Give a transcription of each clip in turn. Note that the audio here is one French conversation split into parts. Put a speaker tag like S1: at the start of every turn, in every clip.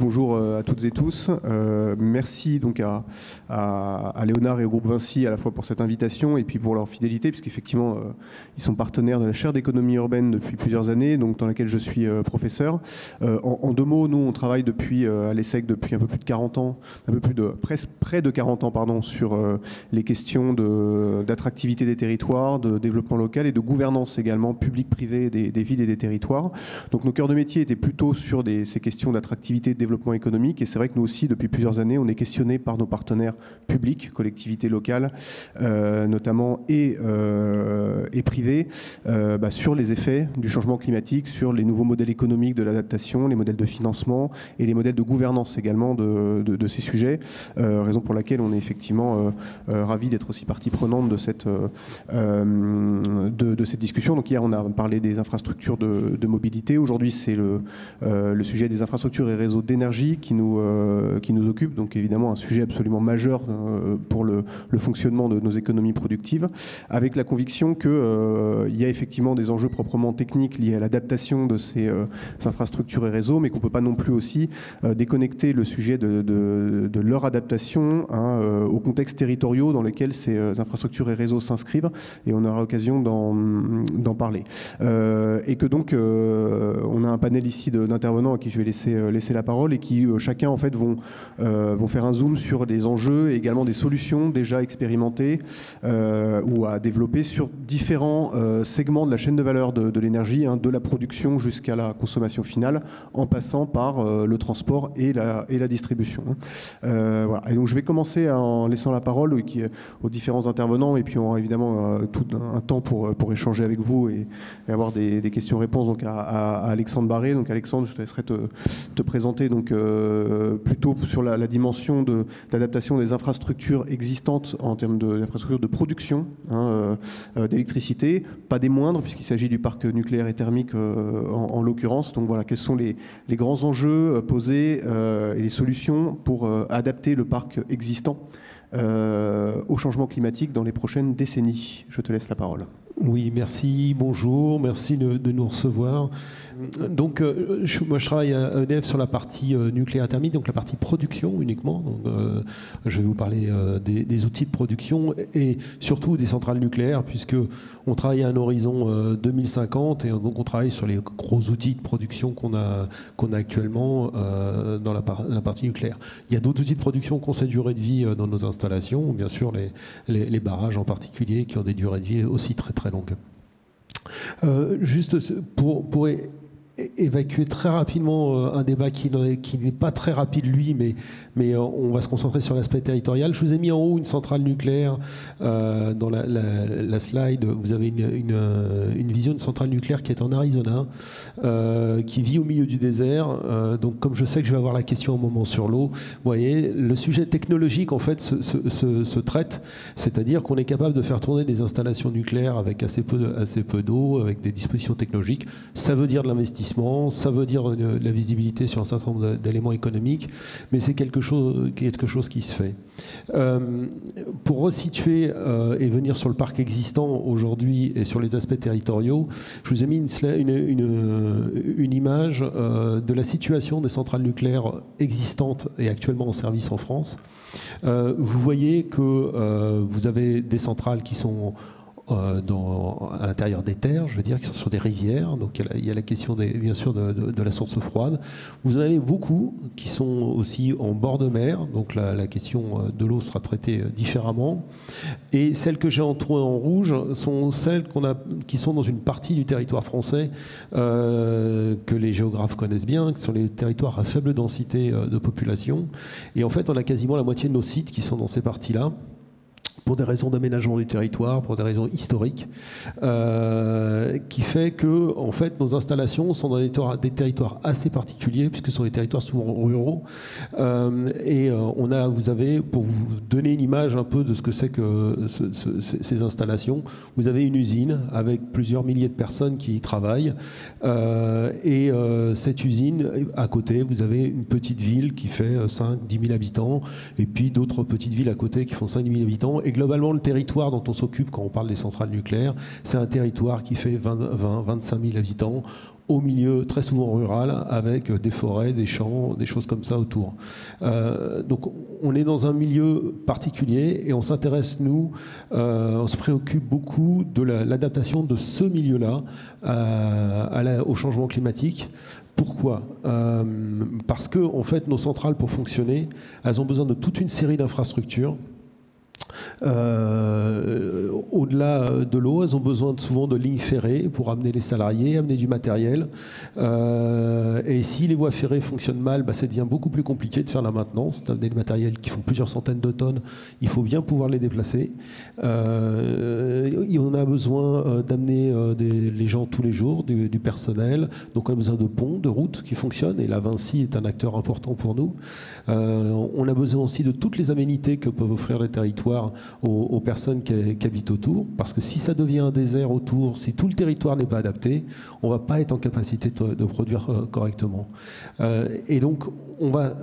S1: Bonjour à toutes et tous. Merci donc à Léonard et au groupe Vinci à la fois pour cette invitation et puis pour leur fidélité, puisqu'effectivement ils sont partenaires de la chaire d'économie urbaine depuis plusieurs années, donc dans laquelle je suis professeur. En deux mots, nous on travaille depuis à l'ESSEC depuis un peu plus de 40 ans, près de 40 ans pardon, sur les questions d'attractivité des territoires, de développement local et de gouvernance également publique-privée des villes et des territoires. Donc nos cœurs de métier étaient plutôt sur ces questions d'attractivité, de développement économique, et c'est vrai que nous aussi depuis plusieurs années on est questionné par nos partenaires publics, collectivités locales notamment et privées sur les effets du changement climatique, sur les nouveaux modèles économiques de l'adaptation, les modèles de financement et les modèles de gouvernance également de ces sujets, raison pour laquelle on est effectivement ravis d'être aussi partie prenante de cette discussion. Donc hier on a parlé des infrastructures de mobilité, aujourd'hui c'est le sujet des infrastructures et réseaux d'énergie qui nous occupe, donc évidemment un sujet absolument majeur pour le fonctionnement de nos économies productives, avec la conviction qu'il y a effectivement des enjeux proprement techniques liés à l'adaptation de ces infrastructures et réseaux, mais qu'on ne peut pas non plus aussi déconnecter le sujet de leur adaptation aux contextes territoriaux dans lesquels ces infrastructures et réseaux s'inscrivent, et on aura l'occasion d'en parler. Et que donc on a un panel ici d'intervenants à qui je vais laisser la parole et qui chacun en fait vont faire un zoom sur des enjeux et également des solutions déjà expérimentées ou à développer sur différents segments de la chaîne de valeur de l'énergie, de la production jusqu'à la consommation finale, en passant par le transport et la distribution. Voilà. Et donc je vais commencer en laissant la parole aux différents intervenants, et puis on aura évidemment tout un temps pour échanger avec vous et avoir des questions-réponses donc à Alexandre Barré. Donc Alexandre, je te laisserai te présenter donc plutôt sur la dimension d'adaptation des infrastructures existantes en termes d'infrastructures de production d'électricité, pas des moindres puisqu'il s'agit du parc nucléaire et thermique en l'occurrence. Donc voilà, quels sont les grands enjeux posés et les solutions pour adapter le parc existant au changement climatique dans les prochaines décennies. Je te laisse la parole.
S2: Oui, merci, bonjour, merci de nous recevoir. Donc, moi je travaille à EDF sur la partie nucléaire thermique, donc la partie production uniquement. Donc, je vais vous parler des outils de production et surtout des centrales nucléaires, puisque on travaille à un horizon 2050 et donc on travaille sur les gros outils de production qu'on a actuellement dans la partie nucléaire. Il y a d'autres outils de production qui ont cette durée de vie dans nos installations, bien sûr les barrages en particulier qui ont des durées de vie aussi très très longues. Juste pour évacuer très rapidement un débat qui n'est pas très rapide lui, mais on va se concentrer sur l'aspect territorial. Je vous ai mis en haut une centrale nucléaire dans la slide. Vous avez une vision de centrale nucléaire qui est en Arizona, qui vit au milieu du désert. Donc comme je sais que je vais avoir la question un moment sur l'eau, vous voyez, le sujet technologique en fait se traite, c'est-à-dire qu'on est capable de faire tourner des installations nucléaires avec assez peu d'eau, avec des dispositions technologiques. Ça veut dire de l'investissement, ça veut dire de la visibilité sur un certain nombre d'éléments économiques, mais c'est quelque chose qui se fait. Pour resituer et venir sur le parc existant aujourd'hui et sur les aspects territoriaux, je vous ai mis une image de la situation des centrales nucléaires existantes et actuellement en service en France. Vous voyez que vous avez des centrales qui sont à l'intérieur des terres, je veux dire, qui sont sur des rivières. Donc il y a la question bien sûr de la source froide. Vous en avez beaucoup qui sont aussi en bord de mer, donc la question de l'eau sera traitée différemment. Et celles que j'ai entourées en rouge sont celles qui sont dans une partie du territoire français que les géographes connaissent bien, qui sont les territoires à faible densité de population. Et en fait, on a quasiment la moitié de nos sites qui sont dans ces parties-là, pour des raisons d'aménagement du territoire, pour des raisons historiques, qui fait que en fait, nos installations sont dans des territoires assez particuliers, puisque ce sont des territoires souvent ruraux. Vous avez, pour vous donner une image un peu de ce que c'est que ces installations, vous avez une usine avec plusieurs milliers de personnes qui y travaillent. Cette usine, à côté, vous avez une petite ville qui fait 5-10 000 habitants, et puis d'autres petites villes à côté qui font 5-10 000 habitants. Et globalement, le territoire dont on s'occupe quand on parle des centrales nucléaires, c'est un territoire qui fait 20-25 000 habitants. au milieu très souvent rural, avec des forêts, des champs, des choses comme ça autour. Donc on est dans un milieu particulier et on s'intéresse, nous, on se préoccupe beaucoup de l'adaptation de ce milieu-là au changement climatique. Pourquoi ? Parce que en fait, nos centrales, pour fonctionner, elles ont besoin de toute une série d'infrastructures. Au-delà de l'eau, elles ont besoin souvent de lignes ferrées pour amener les salariés, amener du matériel. Et si les voies ferrées fonctionnent mal, ça devient beaucoup plus compliqué de faire la maintenance, d'amener le matériel qui font plusieurs centaines de tonnes. Il faut bien pouvoir les déplacer. On a besoin d'amener les gens tous les jours, du personnel. Donc on a besoin de ponts, de routes qui fonctionnent. Et là, Vinci est un acteur important pour nous. On a besoin aussi de toutes les aménités que peuvent offrir les territoires aux personnes qui habitent autour, parce que si ça devient un désert autour, si tout le territoire n'est pas adapté, on ne va pas être en capacité de produire correctement. Et donc, on va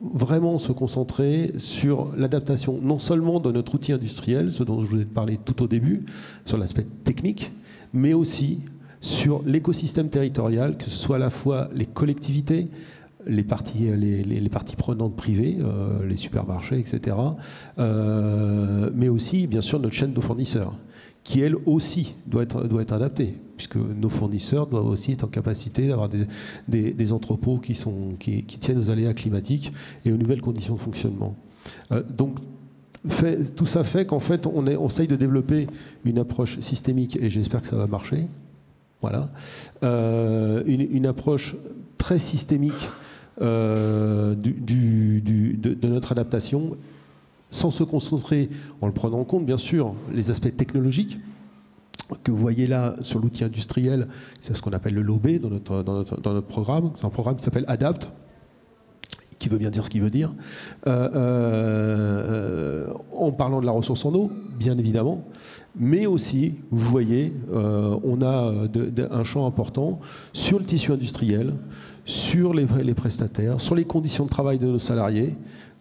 S2: vraiment se concentrer sur l'adaptation, non seulement de notre outil industriel, ce dont je vous ai parlé tout au début, sur l'aspect technique, mais aussi sur l'écosystème territorial, que ce soit à la fois les collectivités, les parties prenantes privées, les supermarchés, etc. Mais aussi, bien sûr, notre chaîne de fournisseurs, qui, elle aussi, doit être adaptée, puisque nos fournisseurs doivent aussi être en capacité d'avoir des entrepôts qui tiennent aux aléas climatiques et aux nouvelles conditions de fonctionnement. Donc, tout ça fait qu'en fait, on essaye de développer une approche systémique, et j'espère que ça va marcher. Voilà. Une approche très systémique de notre adaptation, sans se concentrer, en le prenant en compte bien sûr, les aspects technologiques que vous voyez là sur l'outil industriel. C'est ce qu'on appelle le LOB dans notre programme. C'est un programme qui s'appelle ADAPT, qui veut bien dire ce qu'il veut dire, en parlant de la ressource en eau, bien évidemment, mais aussi, vous voyez, on a un champ important sur le tissu industriel, sur les prestataires, sur les conditions de travail de nos salariés.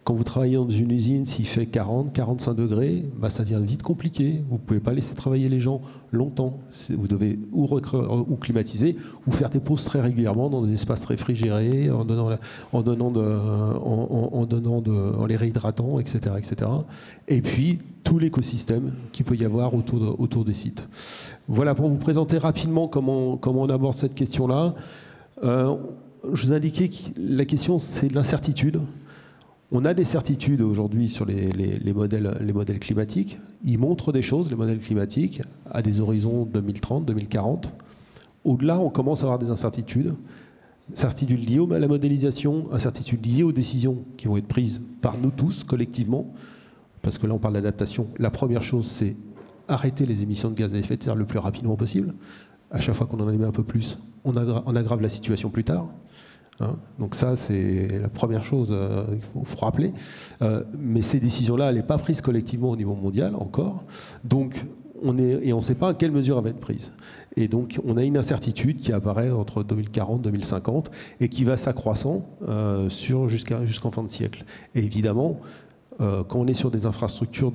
S2: Quand vous travaillez dans une usine, s'il fait 40, 45 degrés, ça devient vite compliqué. Vous ne pouvez pas laisser travailler les gens longtemps. Vous devez ou climatiser, ou faire des pauses très régulièrement dans des espaces réfrigérés, en les réhydratant, etc., etc. Et puis, tout l'écosystème qu'il peut y avoir autour des sites. Voilà, pour vous présenter rapidement comment on aborde cette question-là. Je vous indiquais que la question, c'est de l'incertitude. On a des certitudes aujourd'hui sur les modèles climatiques. Ils montrent des choses, les modèles climatiques, à des horizons 2030, 2040. Au-delà, on commence à avoir des incertitudes. Incertitudes liées à la modélisation, incertitudes liées aux décisions qui vont être prises par nous tous, collectivement. Parce que là, on parle d'adaptation. La première chose, c'est arrêter les émissions de gaz à effet de serre le plus rapidement possible. À chaque fois qu'on en émet un peu plus, on aggrave la situation plus tard. Donc ça, c'est la première chose qu'il faut rappeler. Mais ces décisions-là, elles n'est pas prise collectivement au niveau mondial encore. Donc, on ne sait pas à quelle mesure elle va être prise. Et donc, on a une incertitude qui apparaît entre 2040 et 2050 et qui va s'accroissant jusqu'en fin de siècle. Et évidemment, quand on est sur des infrastructures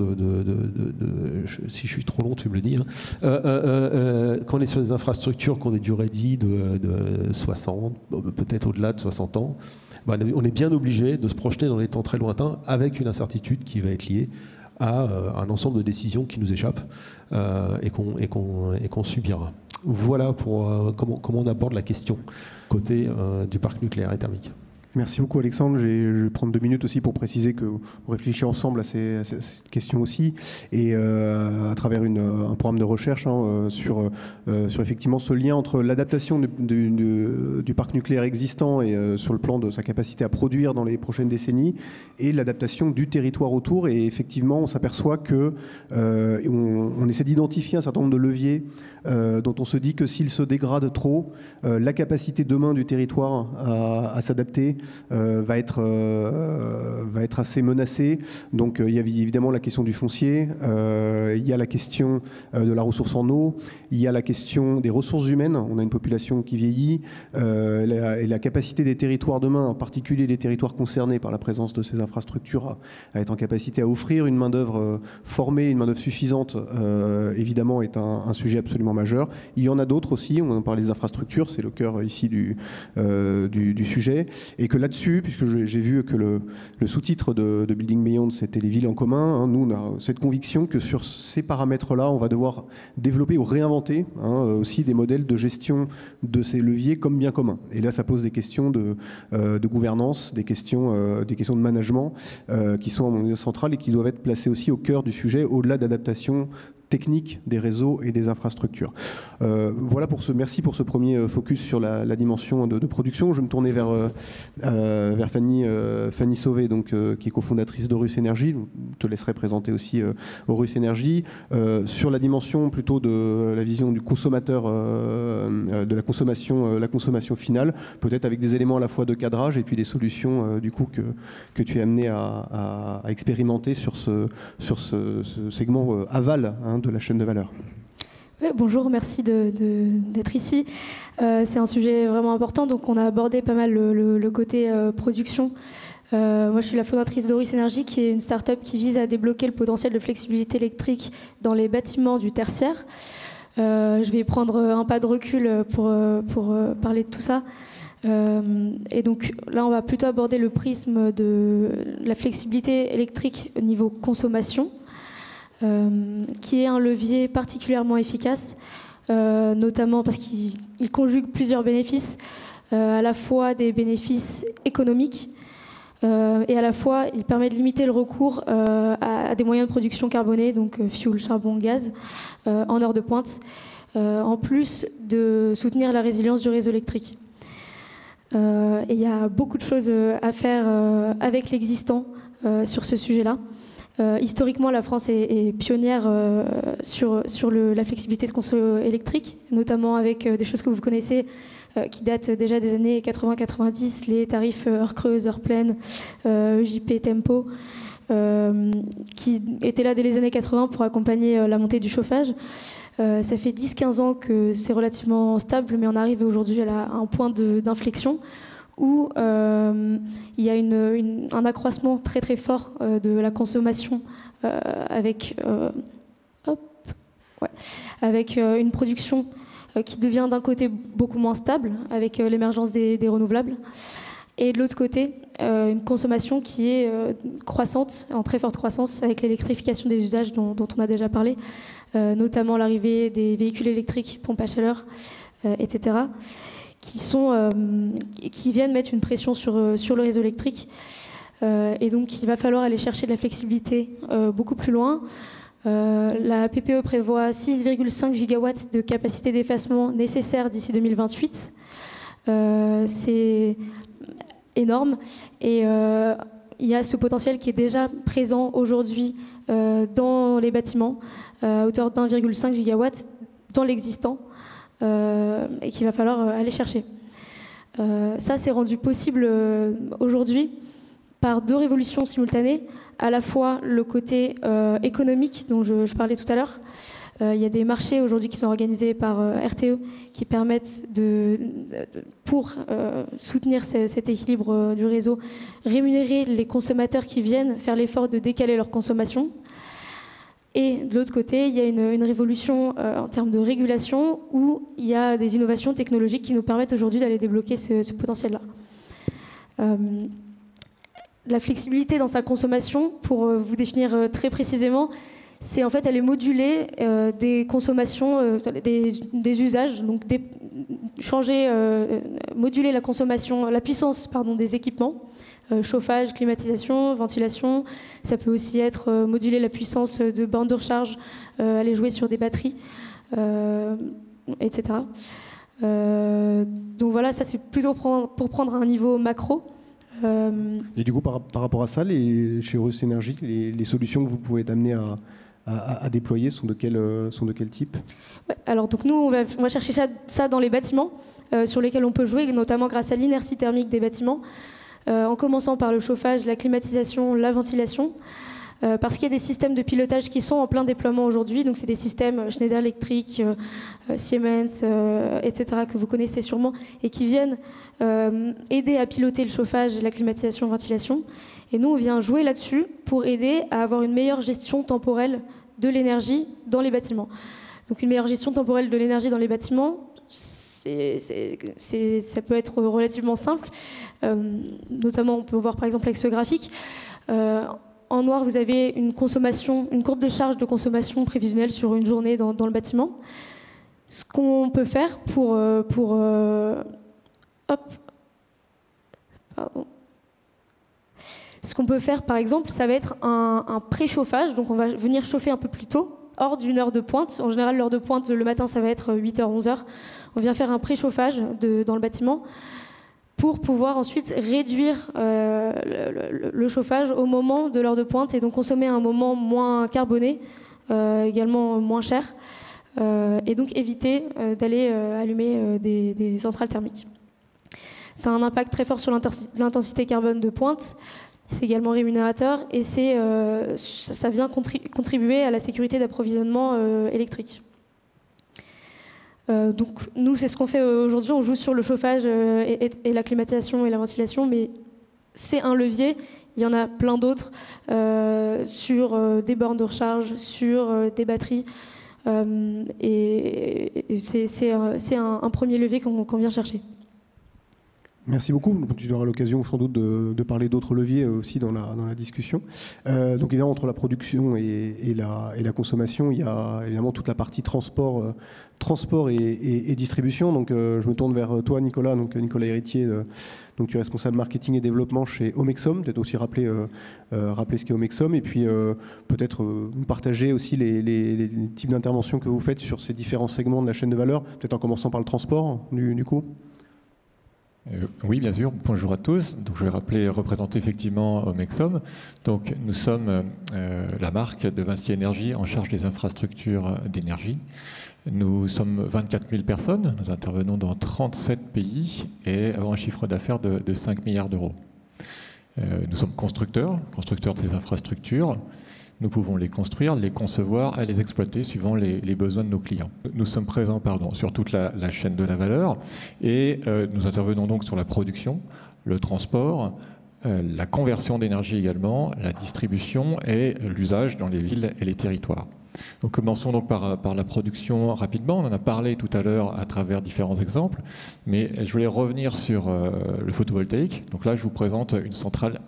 S2: si je suis trop long, tu me le dis, quand on est sur des infrastructures qui ont des durées de vie de 60, peut-être au-delà de 60 ans, on est bien obligé de se projeter dans des temps très lointains avec une incertitude qui va être liée à un ensemble de décisions qui nous échappent et qu'on subira. Voilà pour comment on aborde la question côté du parc nucléaire et thermique.
S1: Merci beaucoup Alexandre. Je vais prendre 2 minutes aussi pour préciser qu'on réfléchit ensemble à cette question aussi et à travers un programme de recherche sur effectivement ce lien entre l'adaptation du parc nucléaire existant et sur le plan de sa capacité à produire dans les prochaines décennies et l'adaptation du territoire autour. Et effectivement, on s'aperçoit que on essaie d'identifier un certain nombre de leviers dont on se dit que s'ils se dégradent trop, la capacité demain du territoire à s'adapter va être assez menacé. Donc il y a évidemment la question du foncier, il y a la question de la ressource en eau, il y a la question des ressources humaines. On a une population qui vieillit, et la capacité des territoires demain, en particulier les territoires concernés par la présence de ces infrastructures, à être en capacité à offrir une main-d'œuvre formée, une main-d'œuvre suffisante, évidemment, est un sujet absolument majeur. Il y en a d'autres aussi, on parle des infrastructures, c'est le cœur ici du sujet, et que là-dessus, puisque j'ai vu que le sous-titre de Building Beyond, c'était les villes en commun, nous on a cette conviction que sur ces paramètres-là, on va devoir développer ou réinventer aussi des modèles de gestion de ces leviers comme bien commun. Et là, ça pose des questions de gouvernance, des questions de management qui sont à mon avis centrales et qui doivent être placées aussi au cœur du sujet, au-delà d'adaptation technique des réseaux et des infrastructures. Voilà merci pour ce premier focus sur la dimension de production. Je vais me tourner vers Fanny Sauvé, donc, qui est cofondatrice d'Aurus Énergie. Je te laisserai présenter aussi Aurus Énergie. Sur la dimension plutôt de la vision du consommateur, de la consommation finale, peut-être avec des éléments à la fois de cadrage et puis des solutions du coup que tu es amené à expérimenter sur ce segment aval de la chaîne de valeur.
S3: Oui, bonjour, merci d'être ici. C'est un sujet vraiment important, donc on a abordé pas mal le côté production. Moi, je suis la fondatrice d'Aurus Énergie, qui est une start-up qui vise à débloquer le potentiel de flexibilité électrique dans les bâtiments du tertiaire. Je vais prendre un pas de recul pour parler de tout ça. Et donc là, on va plutôt aborder le prisme de la flexibilité électrique au niveau consommation, qui est un levier particulièrement efficace, notamment parce qu'il conjugue plusieurs bénéfices, à la fois des bénéfices économiques, et à la fois il permet de limiter le recours à des moyens de production carbonés, donc fuel, charbon, gaz, en heure de pointe, en plus de soutenir la résilience du réseau électrique. Et il y a beaucoup de choses à faire avec l'existant sur ce sujet-là. Historiquement, la France est pionnière sur la flexibilité de conso électrique, notamment avec des choses que vous connaissez qui datent déjà des années 80-90, les tarifs heure creuse, heure pleine, JP Tempo, qui étaient là dès les années 80 pour accompagner la montée du chauffage. Ça fait 10-15 ans que c'est relativement stable, mais on arrive aujourd'hui à un point d'inflexion où il y a un accroissement très très fort de la consommation avec une production qui devient d'un côté beaucoup moins stable avec l'émergence des renouvelables, et de l'autre côté une consommation qui est croissante, en très forte croissance, avec l'électrification des usages dont on a déjà parlé, notamment l'arrivée des véhicules électriques, pompes à chaleur, etc., qui viennent mettre une pression sur le réseau électrique. Et donc, il va falloir aller chercher de la flexibilité beaucoup plus loin. La PPE prévoit 6,5 gigawatts de capacité d'effacement nécessaire d'ici 2028. C'est énorme. Et il y a ce potentiel qui est déjà présent aujourd'hui dans les bâtiments, à hauteur d'1,5 gigawatt dans l'existant, et qu'il va falloir aller chercher. Ça, c'est rendu possible aujourd'hui par deux révolutions simultanées, à la fois le côté économique dont je parlais tout à l'heure. Il y a des marchés aujourd'hui qui sont organisés par RTE qui permettent pour soutenir cet équilibre du réseau, rémunérer les consommateurs qui viennent faire l'effort de décaler leur consommation. Et de l'autre côté, il y a une révolution en termes de régulation où il y a des innovations technologiques qui nous permettent aujourd'hui d'aller débloquer ce potentiel-là. La flexibilité dans sa consommation, pour vous définir très précisément, c'est en fait elle est modulée des consommations, des usages, donc moduler la consommation, la puissance des équipements. Chauffage, climatisation, ventilation. Ça peut aussi être moduler la puissance de bornes de recharge, aller jouer sur des batteries, etc. Donc voilà, ça c'est plutôt pour prendre un niveau macro.
S1: Et du coup, par rapport à ça, chez Aurus Énergie, les solutions que vous pouvez être amenés à déployer sont de quel type ?
S3: Ouais, alors donc nous, on va chercher ça dans les bâtiments sur lesquels on peut jouer, notamment grâce à l'inertie thermique des bâtiments. en commençant par le chauffage, la climatisation, la ventilation. Parce qu'il y a des systèmes de pilotage qui sont en plein déploiement aujourd'hui. Donc, c'est des systèmes Schneider Electric, Siemens, etc., que vous connaissez sûrement, et qui viennent aider à piloter le chauffage, la climatisation, la ventilation. Et nous, on vient jouer là-dessus pour aider à avoir une meilleure gestion temporelle de l'énergie dans les bâtiments. Donc, une meilleure gestion temporelle de l'énergie dans les bâtiments, ça peut être relativement simple. Notamment, on peut voir par exemple avec ce graphique. En noir, vous avez une courbe de charge de consommation prévisionnelle sur une journée dans le bâtiment. Ce qu'on peut faire Ce qu'on peut faire, par exemple, ça va être un préchauffage. Donc, on va venir chauffer un peu plus tôt, hors d'une heure de pointe. En général, l'heure de pointe, le matin, ça va être 8h, 11h. On vient faire un préchauffage dans le bâtiment pour pouvoir ensuite réduire le chauffage au moment de l'heure de pointe et donc consommer à un moment moins carboné, également moins cher, et donc éviter d'aller allumer des centrales thermiques. Ça a un impact très fort sur l'intensité carbone de pointe, c'est également rémunérateur et ça vient contribuer à la sécurité d'approvisionnement électrique. Donc nous, c'est ce qu'on fait aujourd'hui, on joue sur le chauffage et la climatisation et la ventilation, mais c'est un levier, il y en a plein d'autres, sur des bornes de recharge, sur des batteries, et c'est un premier levier qu'on vient chercher.
S1: Merci beaucoup. Tu auras l'occasion sans doute de parler d'autres leviers aussi dans la discussion. Donc évidemment, entre la production et la consommation, il y a évidemment toute la partie transport et distribution. Donc je me tourne vers toi, Nicolas. Donc Nicolas Héritier, donc tu es responsable marketing et développement chez Omexom. Peut-être aussi rappeler ce qu'est Omexom et puis peut-être nous partager aussi les types d'interventions que vous faites sur ces différents segments de la chaîne de valeur. Peut-être en commençant par le transport, du coup.
S4: Oui, bien sûr. Bonjour à tous. Donc, je vais représenter effectivement Omexom. Donc, nous sommes la marque de Vinci Énergie en charge des infrastructures d'énergie. Nous sommes 24 000 personnes. Nous intervenons dans 37 pays et avons un chiffre d'affaires de 5 milliards d'euros. Nous sommes constructeurs de ces infrastructures. Nous pouvons les construire, les concevoir et les exploiter suivant les besoins de nos clients. Nous sommes présents sur toute la chaîne de la valeur et nous intervenons donc sur la production, le transport, la conversion d'énergie également, la distribution et l'usage dans les villes et les territoires. Donc commençons donc par la production rapidement. On en a parlé tout à l'heure à travers différents exemples, mais je voulais revenir sur le photovoltaïque. Donc là, je vous présente une centrale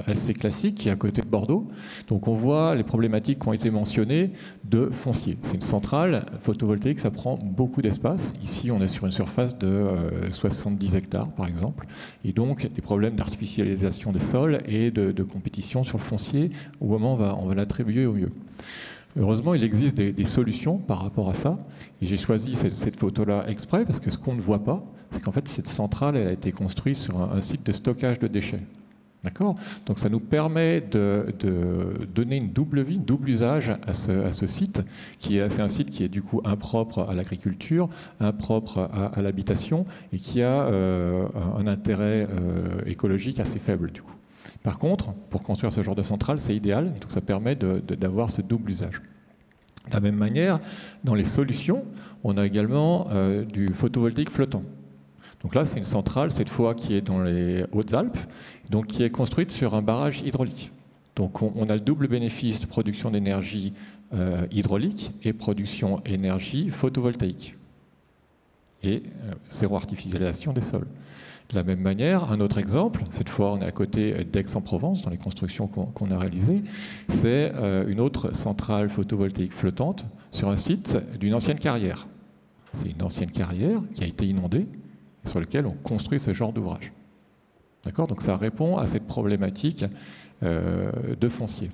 S4: assez classique qui est à côté de Bordeaux. Donc on voit les problématiques qui ont été mentionnées de foncier. C'est une centrale photovoltaïque, ça prend beaucoup d'espace. Ici, on est sur une surface de 70 hectares, par exemple. Et donc, des problèmes d'artificialisation des sols et de compétition sur le foncier, au moment où on va l'attribuer au mieux. Heureusement, il existe des solutions par rapport à ça. Et j'ai choisi cette photo-là exprès parce que ce qu'on ne voit pas, c'est qu'en fait, cette centrale, elle a été construite sur un site de stockage de déchets. D'accord ? Donc ça nous permet de donner une double vie, double usage à ce site, c'est un site qui est du coup impropre à l'agriculture, impropre à l'habitation et qui a un intérêt écologique assez faible du coup. Par contre, pour construire ce genre de centrale, c'est idéal, et donc ça permet d'avoir ce double usage. De la même manière, dans les solutions, on a également du photovoltaïque flottant. Donc là, c'est une centrale, cette fois, qui est dans les Hautes-Alpes, donc qui est construite sur un barrage hydraulique. Donc on a le double bénéfice de production d'énergie hydraulique et production d'énergie photovoltaïque. Et zéro artificialisation des sols. De la même manière, un autre exemple, cette fois on est à côté d'Aix-en-Provence, dans les constructions qu'on a réalisées, c'est une autre centrale photovoltaïque flottante sur un site d'une ancienne carrière. C'est une ancienne carrière qui a été inondée, sur lequel on construit ce genre d'ouvrage. D'accord ? Donc ça répond à cette problématique de foncier.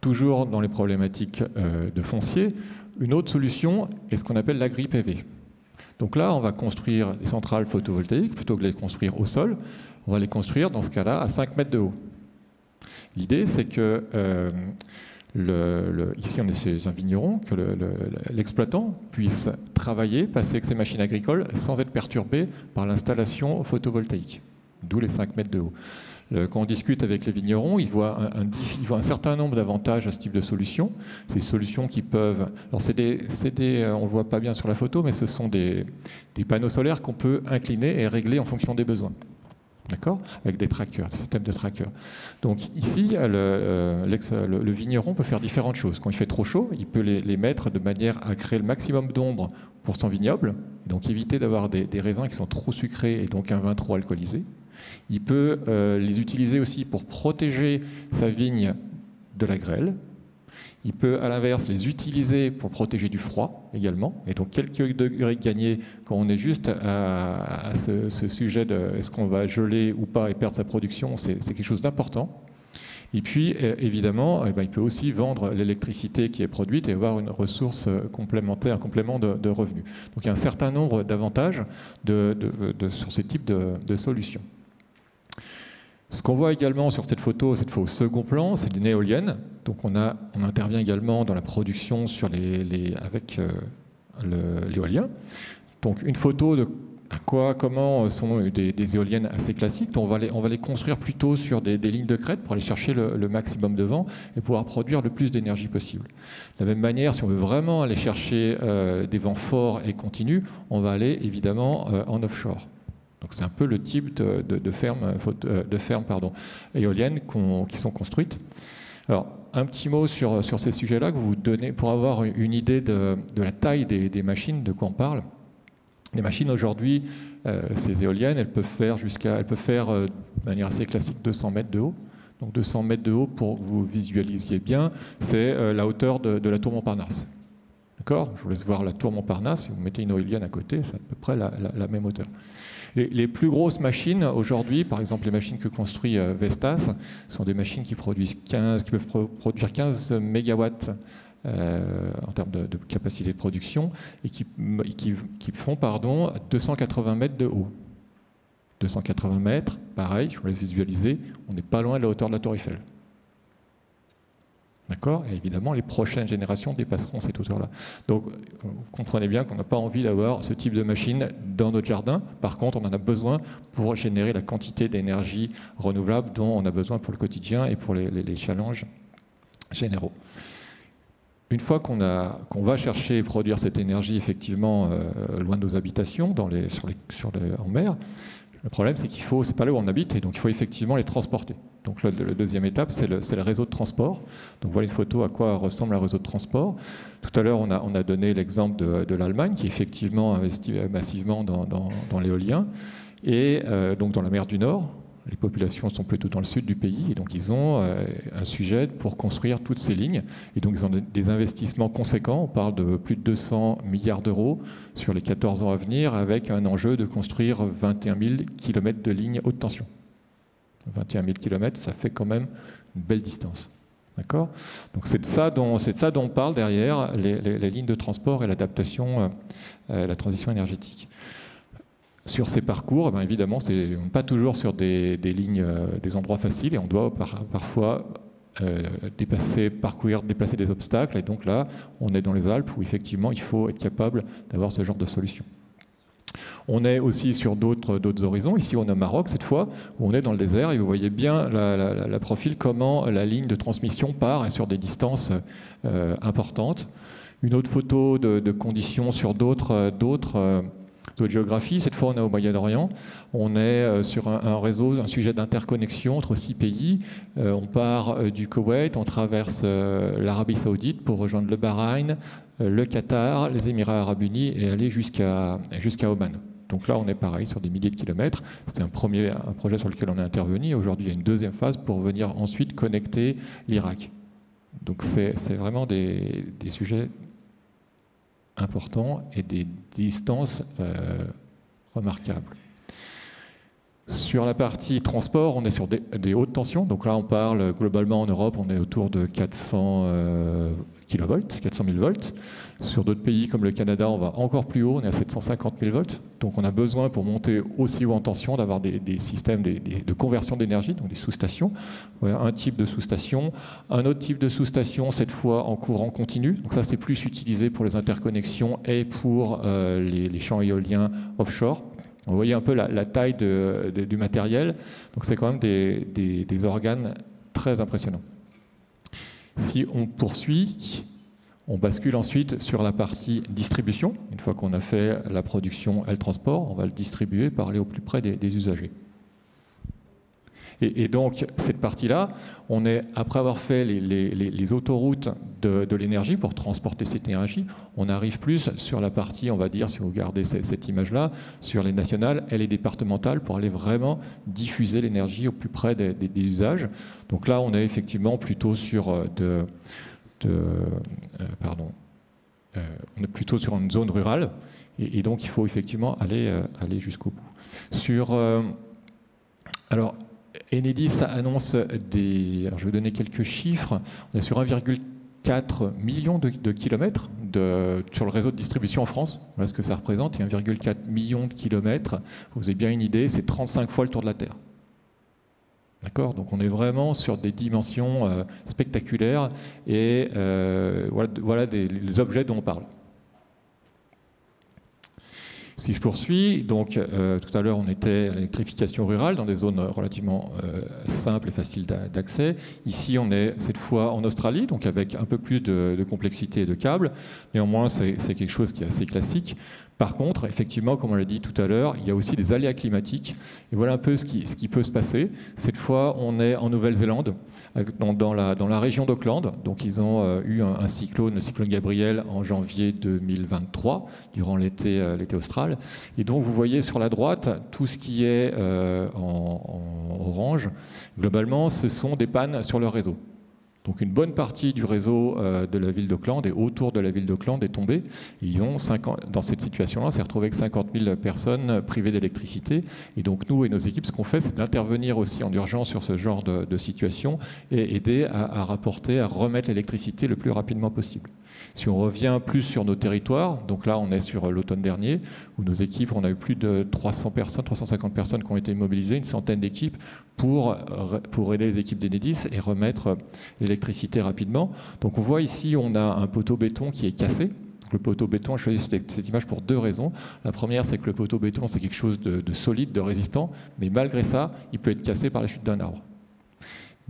S4: Toujours dans les problématiques de foncier, une autre solution est ce qu'on appelle l'agri-PV. Donc là, on va construire des centrales photovoltaïques, plutôt que de les construire au sol, on va les construire dans ce cas-là à 5 mètres de haut. L'idée, c'est que ici, on est chez un vigneron, que l'exploitant puisse travailler, passer avec ses machines agricoles sans être perturbé par l'installation photovoltaïque. d'où les 5 mètres de haut. Quand on discute avec les vignerons, ils voient un certain nombre d'avantages à ce type de solution. Ces solutions qui peuvent... Alors on ne le voit pas bien sur la photo, mais ce sont des panneaux solaires qu'on peut incliner et régler en fonction des besoins. D'accord ? Avec des trackers, des systèmes de trackers. Donc ici, le vigneron peut faire différentes choses. Quand il fait trop chaud, il peut les mettre de manière à créer le maximum d'ombre pour son vignoble, donc éviter d'avoir des raisins qui sont trop sucrés et donc un vin trop alcoolisé. Il peut les utiliser aussi pour protéger sa vigne de la grêle. Il peut, à l'inverse, les utiliser pour protéger du froid également. Et donc, quelques degrés gagnés, quand on est juste à ce sujet de est-ce qu'on va geler ou pas et perdre sa production, c'est quelque chose d'important. Et puis, évidemment, il peut aussi vendre l'électricité qui est produite et avoir une ressource complémentaire, un complément de revenus. Donc, il y a un certain nombre d'avantages sur ce type de solutions. Ce qu'on voit également sur cette fois au second plan, c'est une éolienne. Donc on intervient également dans la production avec l'éolien. Donc une photo de comment sont des éoliennes assez classiques. Donc on va les construire plutôt sur des lignes de crête pour aller chercher le maximum de vent et pouvoir produire le plus d'énergie possible. De la même manière, si on veut vraiment aller chercher des vents forts et continus, on va aller évidemment en offshore. Donc c'est un peu le type de fermes éoliennes qui sont construites. Alors, un petit mot sur ces sujets-là que vous donnez pour avoir une idée de la taille des machines, de quoi on parle. Les machines aujourd'hui, ces éoliennes, elles peuvent faire de manière assez classique 200 mètres de haut. Donc 200 mètres de haut, pour que vous visualisiez bien, c'est la hauteur de la tour Montparnasse. D'accord ? Je vous laisse voir la tour Montparnasse. Si vous mettez une éolienne à côté, c'est à peu près la même hauteur. Les plus grosses machines aujourd'hui, par exemple les machines que construit Vestas, sont des machines qui peuvent produire 15 mégawatts en termes de capacité de production et qui font 280 mètres de haut. 280 mètres, pareil, je vous laisse visualiser, on n'est pas loin de la hauteur de la Tour Eiffel. D'accord ? Et évidemment, les prochaines générations dépasseront cette hauteur-là. Donc, vous comprenez bien qu'on n'a pas envie d'avoir ce type de machine dans notre jardin. Par contre, on en a besoin pour générer la quantité d'énergie renouvelable dont on a besoin pour le quotidien et pour les challenges généraux. Une fois qu'on va chercher et produire cette énergie effectivement loin de nos habitations, en mer, le problème, c'est c'est pas là où on habite, et donc il faut effectivement les transporter. Donc la deuxième étape, c'est le réseau de transport. Donc voilà une photo à quoi ressemble un réseau de transport. Tout à l'heure, on a donné l'exemple de l'Allemagne, qui effectivement investit massivement dans l'éolien, et donc dans la mer du Nord. Les populations sont plutôt dans le sud du pays, et donc ils ont un sujet pour construire toutes ces lignes. Et donc ils ont des investissements conséquents, on parle de plus de 200 milliards d'euros sur les 14 ans à venir, avec un enjeu de construire 21 000 km de lignes haute tension. 21 000 km, ça fait quand même une belle distance. D'accord ? Donc c'est de ça dont on parle derrière les lignes de transport et l'adaptation à la transition énergétique. Sur ces parcours, évidemment, on n'est pas toujours sur des lignes, des endroits faciles, et on doit parfois déplacer des obstacles. Et donc là, on est dans les Alpes où effectivement, il faut être capable d'avoir ce genre de solution. On est aussi sur d'autres horizons. Ici, on est au Maroc, cette fois, où on est dans le désert, et vous voyez bien la profil, comment la ligne de transmission part sur des distances importantes. Une autre photo de conditions sur d'autres géographies. Cette fois, on est au Moyen-Orient. On est sur un sujet d'interconnexion entre 6 pays. On part du Koweït, on traverse l'Arabie Saoudite pour rejoindre le Bahreïn, le Qatar, les Émirats Arabes Unis et aller jusqu'à Oman. Donc là, on est pareil sur des milliers de kilomètres. C'était un projet sur lequel on est intervenu. Aujourd'hui, il y a une deuxième phase pour venir ensuite connecter l'Irak. Donc c'est vraiment des sujets importants et des distances remarquables. Sur la partie transport, on est sur des hautes tensions. Donc là, on parle globalement en Europe, on est autour de 400 kilovolts, 400 000 volts. Sur d'autres pays comme le Canada, on va encore plus haut, on est à 750 000 volts. Donc on a besoin, pour monter aussi haut en tension, d'avoir des systèmes de conversion d'énergie, donc des sous-stations. Voilà, un type de sous-station. Un autre type de sous-station, cette fois en courant continu. Donc ça, c'est plus utilisé pour les interconnexions et pour les champs éoliens offshore. Vous voyez un peu la taille du matériel. Donc c'est quand même des organes très impressionnants. Si on poursuit, on bascule ensuite sur la partie distribution. Une fois qu'on a fait la production et le transport, on va le distribuer pour aller au plus près des usagers. Et donc, cette partie-là, on est, après avoir fait les autoroutes de l'énergie pour transporter cette énergie, on arrive plus sur la partie, on va dire, si vous regardez cette image-là, sur les nationales et les départementales pour aller vraiment diffuser l'énergie au plus près des usages. Donc là, on est effectivement plutôt sur on est plutôt sur une zone rurale, et donc il faut effectivement aller jusqu'au bout. Alors, Enedis annonce alors je vais donner quelques chiffres. On est sur 1,4 million de kilomètres sur le réseau de distribution en France. Voilà ce que ça représente. Et 1,4 million de kilomètres, vous avez bien une idée, c'est 35 fois le tour de la Terre. D'accord ? Donc on est vraiment sur des dimensions spectaculaires et voilà les objets dont on parle. Si je poursuis, donc tout à l'heure on était à l'électrification rurale dans des zones relativement simples et faciles d'accès. Ici on est cette fois en Australie, donc avec un peu plus de complexité et de câbles. Néanmoins c'est quelque chose qui est assez classique. Par contre, effectivement, comme on l'a dit tout à l'heure, il y a aussi des aléas climatiques. Et voilà un peu ce qui peut se passer. Cette fois, on est en Nouvelle-Zélande, dans la région d'Auckland. Donc, ils ont eu un cyclone, le cyclone Gabriel, en janvier 2023, durant l'été austral. Et donc, vous voyez sur la droite, tout ce qui est en orange, globalement, ce sont des pannes sur leur réseau. Donc une bonne partie du réseau de la ville d'Auckland et autour de la ville d'Auckland est tombée. Et ils ont dans cette situation-là, on s'est retrouvé avec 50 000 personnes privées d'électricité. Et donc nous et nos équipes, ce qu'on fait, c'est d'intervenir aussi en urgence sur ce genre de situation et aider à rapporter, à remettre l'électricité le plus rapidement possible. Si on revient plus sur nos territoires, donc là on est sur l'automne dernier, où nos équipes, on a eu plus de 300 personnes, 350 personnes qui ont été mobilisées, une centaine d'équipes pour aider les équipes d'Enedis et remettre l'électricité rapidement. Donc on voit ici, on a un poteau béton qui est cassé. Donc le poteau béton, je choisis cette image pour deux raisons. La première, c'est que le poteau béton, c'est quelque chose de solide, de résistant, mais malgré ça, il peut être cassé par la chute d'un arbre.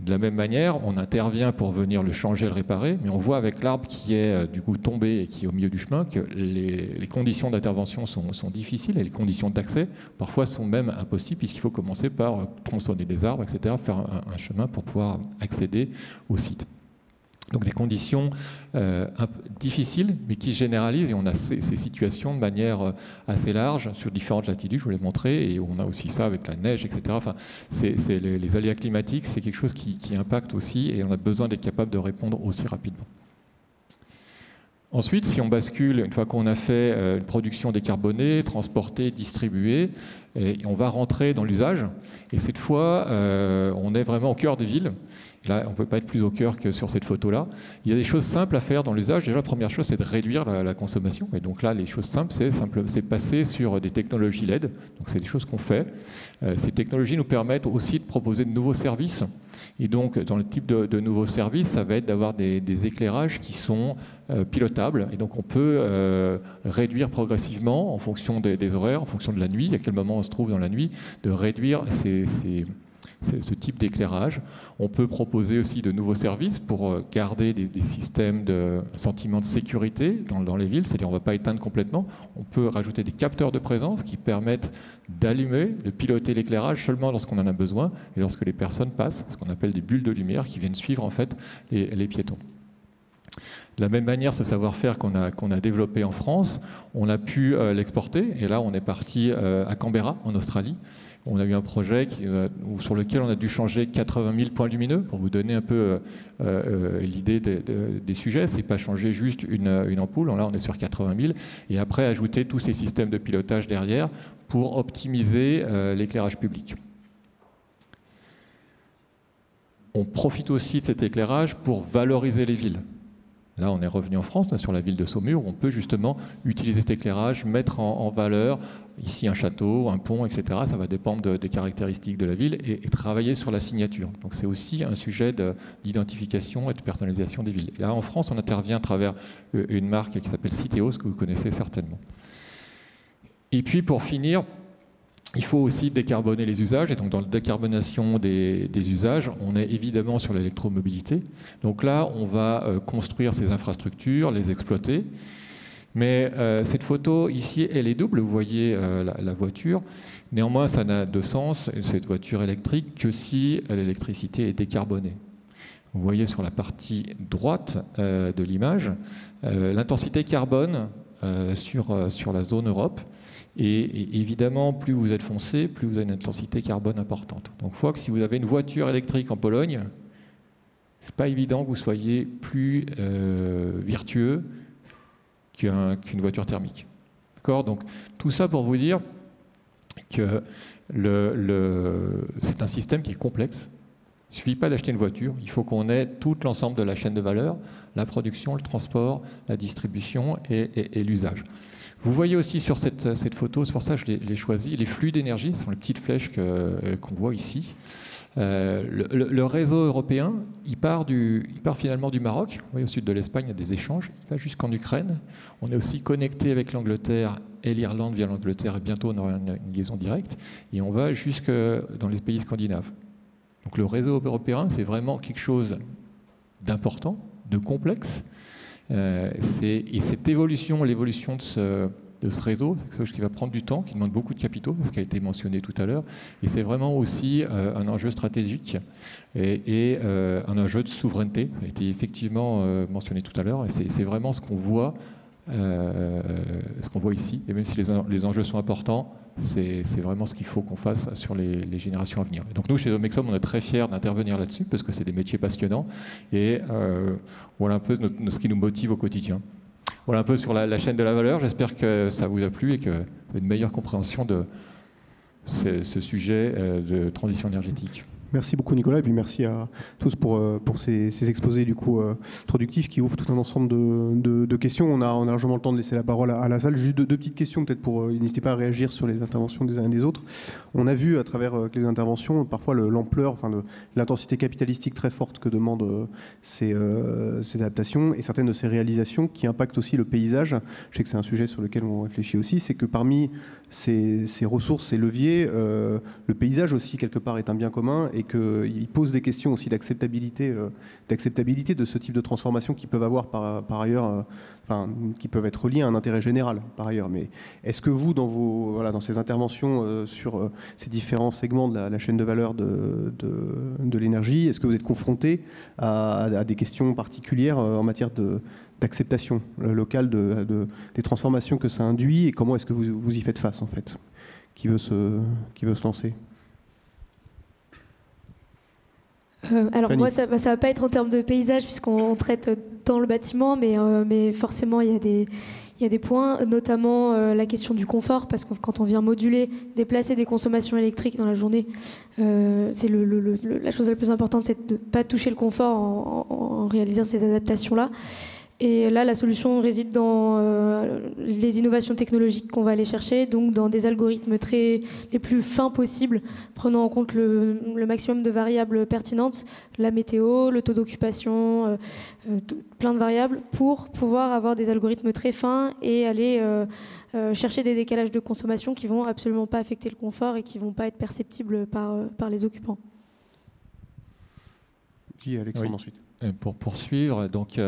S4: De la même manière, on intervient pour venir le changer, le réparer, mais on voit avec l'arbre qui est du coup tombé et qui est au milieu du chemin que les conditions d'intervention sont difficiles et les conditions d'accès parfois sont même impossibles puisqu'il faut commencer par tronçonner des arbres, etc., faire un chemin pour pouvoir accéder au site. Donc des conditions difficiles, mais qui se généralisent, et on a ces situations de manière assez large sur différentes latitudes, je vous l'ai montré, et on a aussi ça avec la neige, etc. Enfin, les aléas climatiques, c'est quelque chose qui impacte aussi, et on a besoin d'être capable de répondre aussi rapidement. Ensuite, si on bascule, une fois qu'on a fait une production décarbonée, transportée, distribuée, et on va rentrer dans l'usage, et cette fois, on est vraiment au cœur des villes. Là, on ne peut pas être plus au cœur que sur cette photo-là. Il y a des choses simples à faire dans l'usage. Déjà, la première chose, c'est de réduire la consommation. Et donc là, les choses simples, c'est passer sur des technologies LED. Donc, c'est des choses qu'on fait. Ces technologies nous permettent aussi de proposer de nouveaux services. Et donc, dans le type de nouveaux services, ça va être d'avoir des éclairages qui sont pilotables. Et donc, on peut réduire progressivement, en fonction des horaires, en fonction de la nuit, à quel moment on se trouve dans la nuit, de réduire ce type d'éclairage. On peut proposer aussi de nouveaux services pour garder des systèmes de sentiment de sécurité dans les villes, c'est-à-dire on ne va pas éteindre complètement. On peut rajouter des capteurs de présence qui permettent d'allumer, de piloter l'éclairage seulement lorsqu'on en a besoin et lorsque les personnes passent, ce qu'on appelle des bulles de lumière qui viennent suivre en fait les piétons. De la même manière, ce savoir-faire qu'on a développé en France, on a pu l'exporter. Et là, on est parti à Canberra, en Australie. On a eu un projet sur lequel on a dû changer 80 000 points lumineux. Pour vous donner un peu l'idée des sujets, c'est pas changer juste une ampoule. Là, on est sur 80 000. Et après, ajouter tous ces systèmes de pilotage derrière pour optimiser l'éclairage public. On profite aussi de cet éclairage pour valoriser les villes. Là, on est revenu en France, sur la ville de Saumur, où on peut justement utiliser cet éclairage, mettre en valeur, ici un château, un pont, etc. Ça va dépendre des caractéristiques de la ville et travailler sur la signature. Donc c'est aussi un sujet d'identification et de personnalisation des villes. Et là, en France, on intervient à travers une marque qui s'appelle Citeos, que vous connaissez certainement. Et puis, pour finir, il faut aussi décarboner les usages. Et donc, dans la décarbonation des usages, on est évidemment sur l'électromobilité. Donc là, on va construire ces infrastructures, les exploiter. Mais cette photo ici, elle est double. Vous voyez la voiture. Néanmoins, ça n'a de sens, cette voiture électrique, que si l'électricité est décarbonée. Vous voyez sur la partie droite de l'image l'intensité carbone sur la zone Europe. Et évidemment, plus vous êtes foncé, plus vous avez une intensité carbone importante. Donc, il faut que si vous avez une voiture électrique en Pologne, ce n'est pas évident que vous soyez plus vertueux qu'une voiture thermique. D'accord ? Donc, tout ça pour vous dire que c'est un système qui est complexe. Il ne suffit pas d'acheter une voiture, il faut qu'on ait tout l'ensemble de la chaîne de valeur, la production, le transport, la distribution et l'usage. Vous voyez aussi sur cette photo, c'est pour ça que je l'ai choisi, les flux d'énergie, ce sont les petites flèches qu'on voit ici. Le réseau européen, il part finalement du Maroc. Vous voyez, au sud de l'Espagne, il y a des échanges. Il va jusqu'en Ukraine. On est aussi connecté avec l'Angleterre et l'Irlande via l'Angleterre. Et bientôt, on aura une liaison directe. Et on va jusque dans les pays scandinaves. Donc le réseau européen, c'est vraiment quelque chose d'important, de complexe. Et cette évolution, l'évolution de ce réseau, c'est quelque chose qui va prendre du temps, qui demande beaucoup de capitaux, ce qui a été mentionné tout à l'heure. Et c'est vraiment aussi un enjeu stratégique et un enjeu de souveraineté. Ça a été effectivement mentionné tout à l'heure. Et c'est vraiment ce qu'on voit ici. Et même si les enjeux sont importants, c'est vraiment ce qu'il faut qu'on fasse sur les générations à venir. Et donc nous, chez Omexom, on est très fiers d'intervenir là-dessus parce que c'est des métiers passionnants et voilà un peu ce qui nous motive au quotidien. Voilà un peu sur la chaîne de la valeur. J'espère que ça vous a plu et que vous avez une meilleure compréhension de ce sujet de transition énergétique.
S1: Merci beaucoup Nicolas et puis merci à tous pour ces exposés du coup introductifs qui ouvrent tout un ensemble de questions. On a largement le temps de laisser la parole à la salle. Juste deux petites questions peut-être pour n'hésitez pas à réagir sur les interventions des uns et des autres. On a vu à travers les interventions parfois l'ampleur, l'intensité capitalistique très forte que demandent ces adaptations et certaines de ces réalisations qui impactent aussi le paysage. Je sais que c'est un sujet sur lequel on réfléchit aussi. C'est que parmi ces ressources, ces leviers, le paysage aussi quelque part est un bien commun et qu'il pose des questions aussi d'acceptabilité de ce type de transformation qui peuvent avoir par ailleurs, qui peuvent être liées à un intérêt général par ailleurs. Mais est-ce que vous, dans ces interventions sur ces différents segments de la chaîne de valeur de l'énergie, est-ce que vous êtes confronté à des questions particulières en matière d'acceptation locale des transformations que ça induit et comment est-ce que vous y faites face en fait ? Qui veut se lancer ?
S3: Alors
S1: Fanny.
S3: moi, ça va pas être en termes de paysage puisqu'on traite dans le bâtiment, mais forcément il y a des points, notamment la question du confort, parce que quand on vient moduler, déplacer des consommations électriques dans la journée, c'est la chose la plus importante, c'est de ne pas toucher le confort en réalisant ces adaptations-là. Et là, la solution réside dans les innovations technologiques qu'on va aller chercher, donc dans des algorithmes les plus fins possibles, prenant en compte le maximum de variables pertinentes, la météo, le taux d'occupation, plein de variables, pour pouvoir avoir des algorithmes très fins et aller chercher des décalages de consommation qui ne vont absolument pas affecter le confort et qui ne vont pas être perceptibles par les occupants.
S1: Qui Alexandre ensuite.
S4: Pour poursuivre, donc...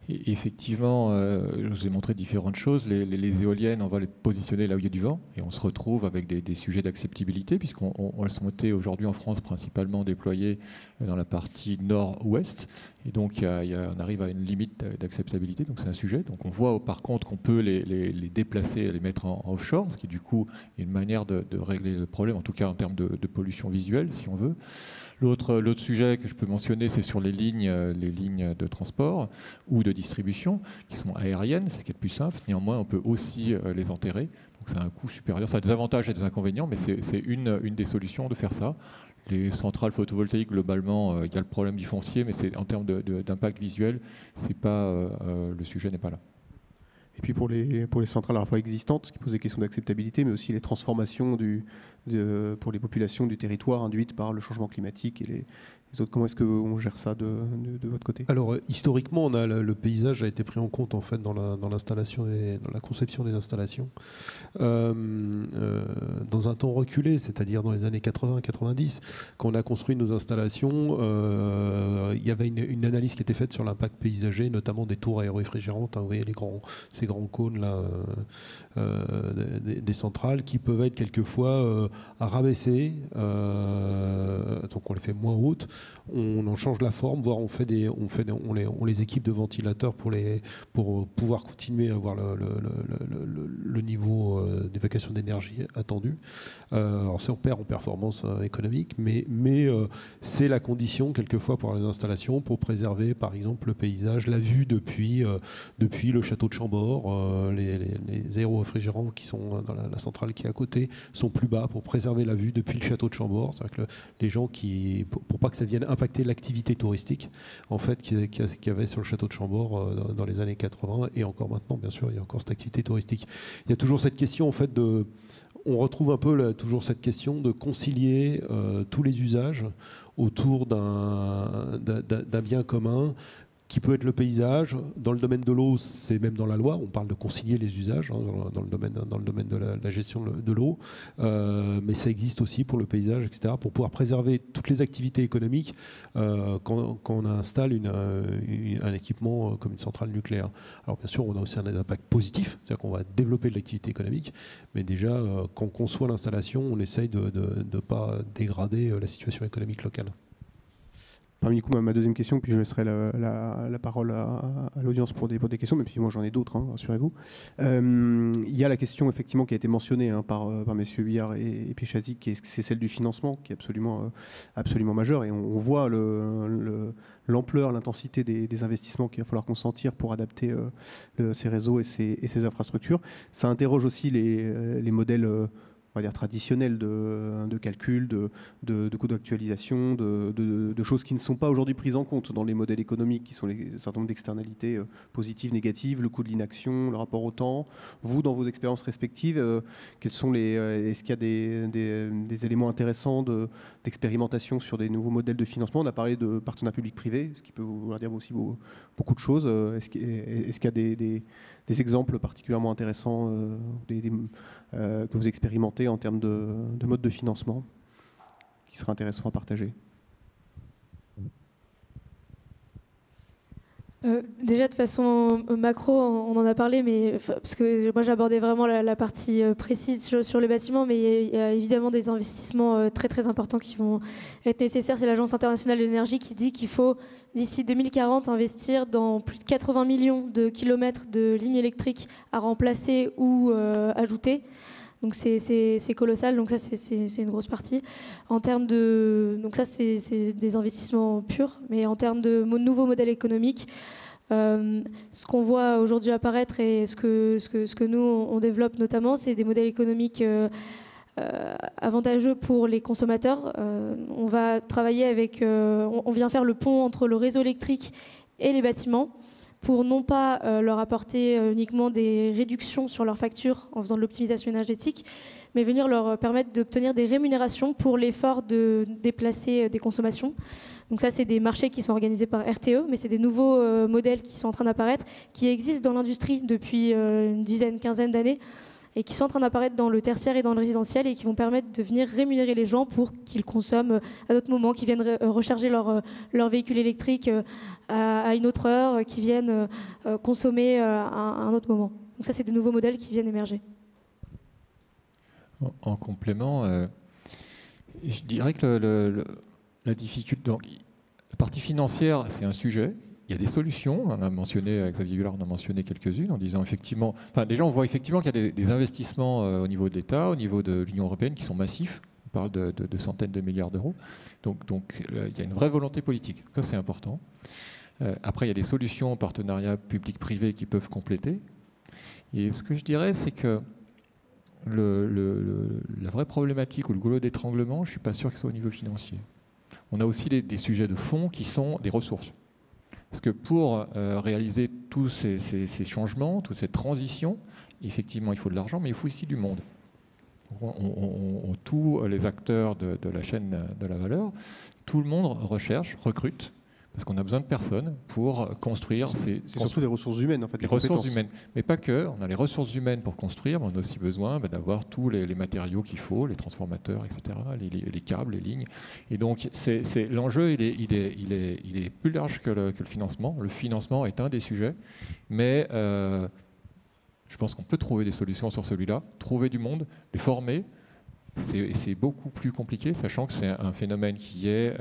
S4: Et effectivement, je vous ai montré différentes choses. Les éoliennes, on va les positionner là où il y a du vent et on se retrouve avec des sujets d'acceptabilité puisqu'elles sont été aujourd'hui en France principalement déployées dans la partie nord-ouest. Et donc, on arrive à une limite d'acceptabilité. Donc, c'est un sujet. Donc, on voit par contre qu'on peut les déplacer et les mettre en offshore, ce qui du coup est une manière de régler le problème, en tout cas en termes de pollution visuelle, si on veut. L'autre sujet que je peux mentionner, c'est sur les lignes de transport ou de distribution qui sont aériennes, c'est ce qui est le plus simple. Néanmoins, on peut aussi les enterrer. Donc, c'est un coût supérieur. Ça a des avantages et des inconvénients, mais c'est une des solutions de faire ça. Les centrales photovoltaïques, globalement, il y a le problème du foncier, mais en termes d'impact visuel, le sujet n'est pas là.
S1: Et puis pour les centrales à la fois existantes, ce qui pose des questions d'acceptabilité, mais aussi les transformations pour les populations du territoire induites par le changement climatique et les autres. Comment est-ce qu'on gère ça de votre côté?
S2: Alors historiquement, le paysage a été pris en compte en fait dans l'installation, dans la conception des installations. Dans un temps reculé, c'est-à-dire dans les années 80-90, quand on a construit nos installations, il y avait une analyse qui était faite sur l'impact paysager, notamment des tours aéroréfrigérantes. Hein, vous voyez ces grands cônes là des centrales qui peuvent être quelquefois à rabaisser, donc on les fait moins hautes. On en change la forme, voire on les équipe de ventilateurs pour pouvoir continuer à avoir le niveau d'évacuation d'énergie attendu. Alors on perd en performance économique, mais c'est la condition quelquefois pour les installations pour préserver par exemple le paysage, la vue depuis le château de Chambord. Les aéroréfrigérants qui sont dans la centrale qui est à côté sont plus bas pour préserver la vue depuis le château de Chambord. C'est-à-dire que les gens pour pas que ça vienne impacter l'activité touristique en fait qu'il y avait sur le château de Chambord dans les années 80 et encore maintenant, bien sûr, il y a encore cette activité touristique. Il y a toujours cette question en fait on retrouve un peu toujours cette question de concilier tous les usages autour d'un bien commun qui peut être le paysage. Dans le domaine de l'eau, c'est même dans la loi, on parle de concilier les usages hein, dans le domaine de la gestion de l'eau, mais ça existe aussi pour le paysage, etc., pour pouvoir préserver toutes les activités économiques quand on installe un équipement comme une centrale nucléaire. Alors bien sûr, on a aussi un impact positif, c'est-à-dire qu'on va développer de l'activité économique, mais déjà, quand on conçoit l'installation, on essaye de ne pas dégrader la situation économique locale.
S1: Du coup, ma deuxième question, puis je laisserai la parole à l'audience pour des questions, même si moi j'en ai d'autres, hein, rassurez-vous. Il y a la question effectivement qui a été mentionnée hein, par messieurs Huillard et Péchazi, c'est celle du financement, qui est absolument majeure, et on voit l'ampleur, l'intensité des investissements qu'il va falloir consentir pour adapter ces réseaux et ces infrastructures. Ça interroge aussi les modèles on va dire traditionnels de calcul, de coûts d'actualisation, de choses qui ne sont pas aujourd'hui prises en compte dans les modèles économiques, qui sont un certain nombre d'externalités positives, négatives, le coût de l'inaction, le rapport au temps. Vous, dans vos expériences respectives, est-ce qu'il y a des éléments intéressants d'expérimentation sur des nouveaux modèles de financement? On a parlé de partenariat public-privé, ce qui peut vouloir dire aussi beaucoup de choses. Est-ce qu'il y a des exemples particulièrement intéressants que vous expérimentez en termes de mode de financement qui serait intéressant à partager?
S3: Déjà de façon macro, on en a parlé, mais parce que moi j'abordais vraiment la partie précise sur les bâtiments, mais il y a évidemment des investissements très très importants qui vont être nécessaires. C'est l'Agence internationale de l'énergie qui dit qu'il faut d'ici 2040 investir dans plus de 80 millions de kilomètres de lignes électriques à remplacer ou ajouter. Donc c'est colossal, donc ça c'est une grosse partie. En termes donc ça c'est des investissements purs, mais en termes de nouveaux modèles économiques, ce qu'on voit aujourd'hui apparaître et ce que nous on développe notamment, c'est des modèles économiques avantageux pour les consommateurs. On va travailler on vient faire le pont entre le réseau électrique et les bâtiments, pour non pas leur apporter uniquement des réductions sur leurs factures en faisant de l'optimisation énergétique, mais venir leur permettre d'obtenir des rémunérations pour l'effort de déplacer des consommations. Donc ça, c'est des marchés qui sont organisés par RTE, mais c'est des nouveaux modèles qui sont en train d'apparaître, qui existent dans l'industrie depuis une quinzaine d'années, et qui sont en train d'apparaître dans le tertiaire et dans le résidentiel et qui vont permettre de venir rémunérer les gens pour qu'ils consomment à d'autres moments, qui viennent recharger leur véhicule électrique à une autre heure, qui viennent consommer à un autre moment. Donc ça, c'est des nouveaux modèles qui viennent émerger.
S4: En complément, je dirais que la difficulté, donc, la partie financière, c'est un sujet. Il y a des solutions, on a mentionné, Xavier Huillard en a mentionné quelques-unes, en disant effectivement, déjà on voit effectivement qu'il y a des investissements au niveau de l'État, au niveau de l'Union européenne qui sont massifs, on parle de centaines de milliards d'euros, donc il y a une vraie volonté politique, ça c'est important. Après il y a des solutions en partenariat public-privé qui peuvent compléter, et ce que je dirais c'est que la vraie problématique ou le goulot d'étranglement, je ne suis pas sûr que ce soit au niveau financier. On a aussi des sujets de fond qui sont des ressources. Parce que pour réaliser tous ces changements, toute cette transition, effectivement, il faut de l'argent, mais il faut aussi du monde. tous les acteurs de la chaîne de la valeur, tout le monde recherche, recrute, parce qu'on a besoin de personnes pour construire.
S1: C'est surtout des ressources humaines, en fait.
S4: Les ressources humaines. Mais pas que. On a les ressources humaines pour construire, mais on a aussi besoin d'avoir tous les matériaux qu'il faut, les transformateurs, etc., les câbles, les lignes. Et donc, l'enjeu, il est plus large que le financement. Le financement est un des sujets, mais je pense qu'on peut trouver des solutions sur celui-là, trouver du monde, les former. C'est beaucoup plus compliqué, sachant que c'est un phénomène qui est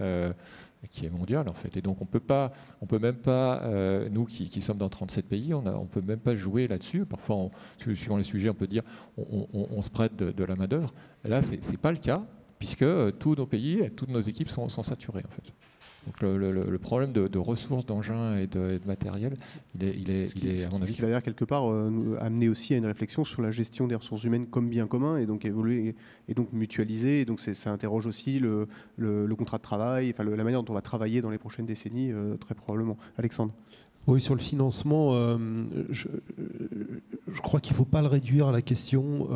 S4: mondial, en fait. Et donc, on peut même pas, nous qui sommes dans 37 pays, on peut même pas jouer là-dessus. Parfois, suivant les sujets, on peut dire on se prête de la main-d'œuvre. Là, c'est pas le cas, puisque tous nos pays, toutes nos équipes sont saturées, en fait. Donc le problème de ressources, d'engins et de matériel, il est à mon avis.
S1: Ce qui va d'ailleurs quelque part amener aussi à une réflexion sur la gestion des ressources humaines comme bien commun et donc évoluer et donc mutualiser. Et donc ça interroge aussi le contrat de travail, enfin la manière dont on va travailler dans les prochaines décennies, très probablement. Alexandre.
S2: Oui, sur le financement, je crois qu'il ne faut pas le réduire à la question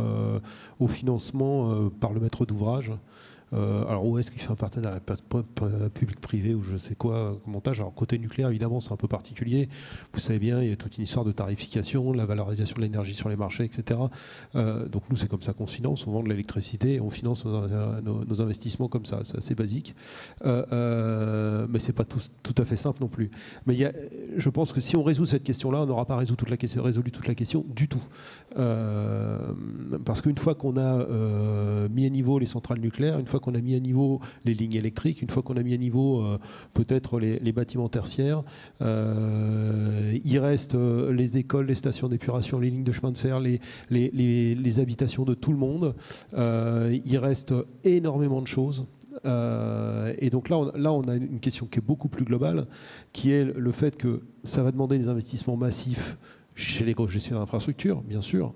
S2: au financement par le maître d'ouvrage. Alors où est-ce qu'il fait un partenariat public-privé ou je sais quoi, montage. Alors côté nucléaire, évidemment, c'est un peu particulier. Vous savez bien, il y a toute une histoire de tarification, de la valorisation de l'énergie sur les marchés, etc. Donc nous, c'est comme ça qu'on se finance. On vend de l'électricité et on finance nos investissements comme ça. C'est assez basique. Mais c'est pas tout à fait simple non plus. Mais je pense que si on résout cette question-là, on n'aura pas résolu toute la question du tout. Parce qu'une fois qu'on a mis à niveau les centrales nucléaires, une fois qu'on a mis à niveau les lignes électriques, une fois qu'on a mis à niveau peut-être les bâtiments tertiaires, il reste les écoles, les stations d'épuration, les lignes de chemin de fer, les habitations de tout le monde. Il reste énormément de choses. Et donc là, on a une question qui est beaucoup plus globale, qui est le fait que ça va demander des investissements massifs chez les grosses gestionnaires d'infrastructures, bien sûr.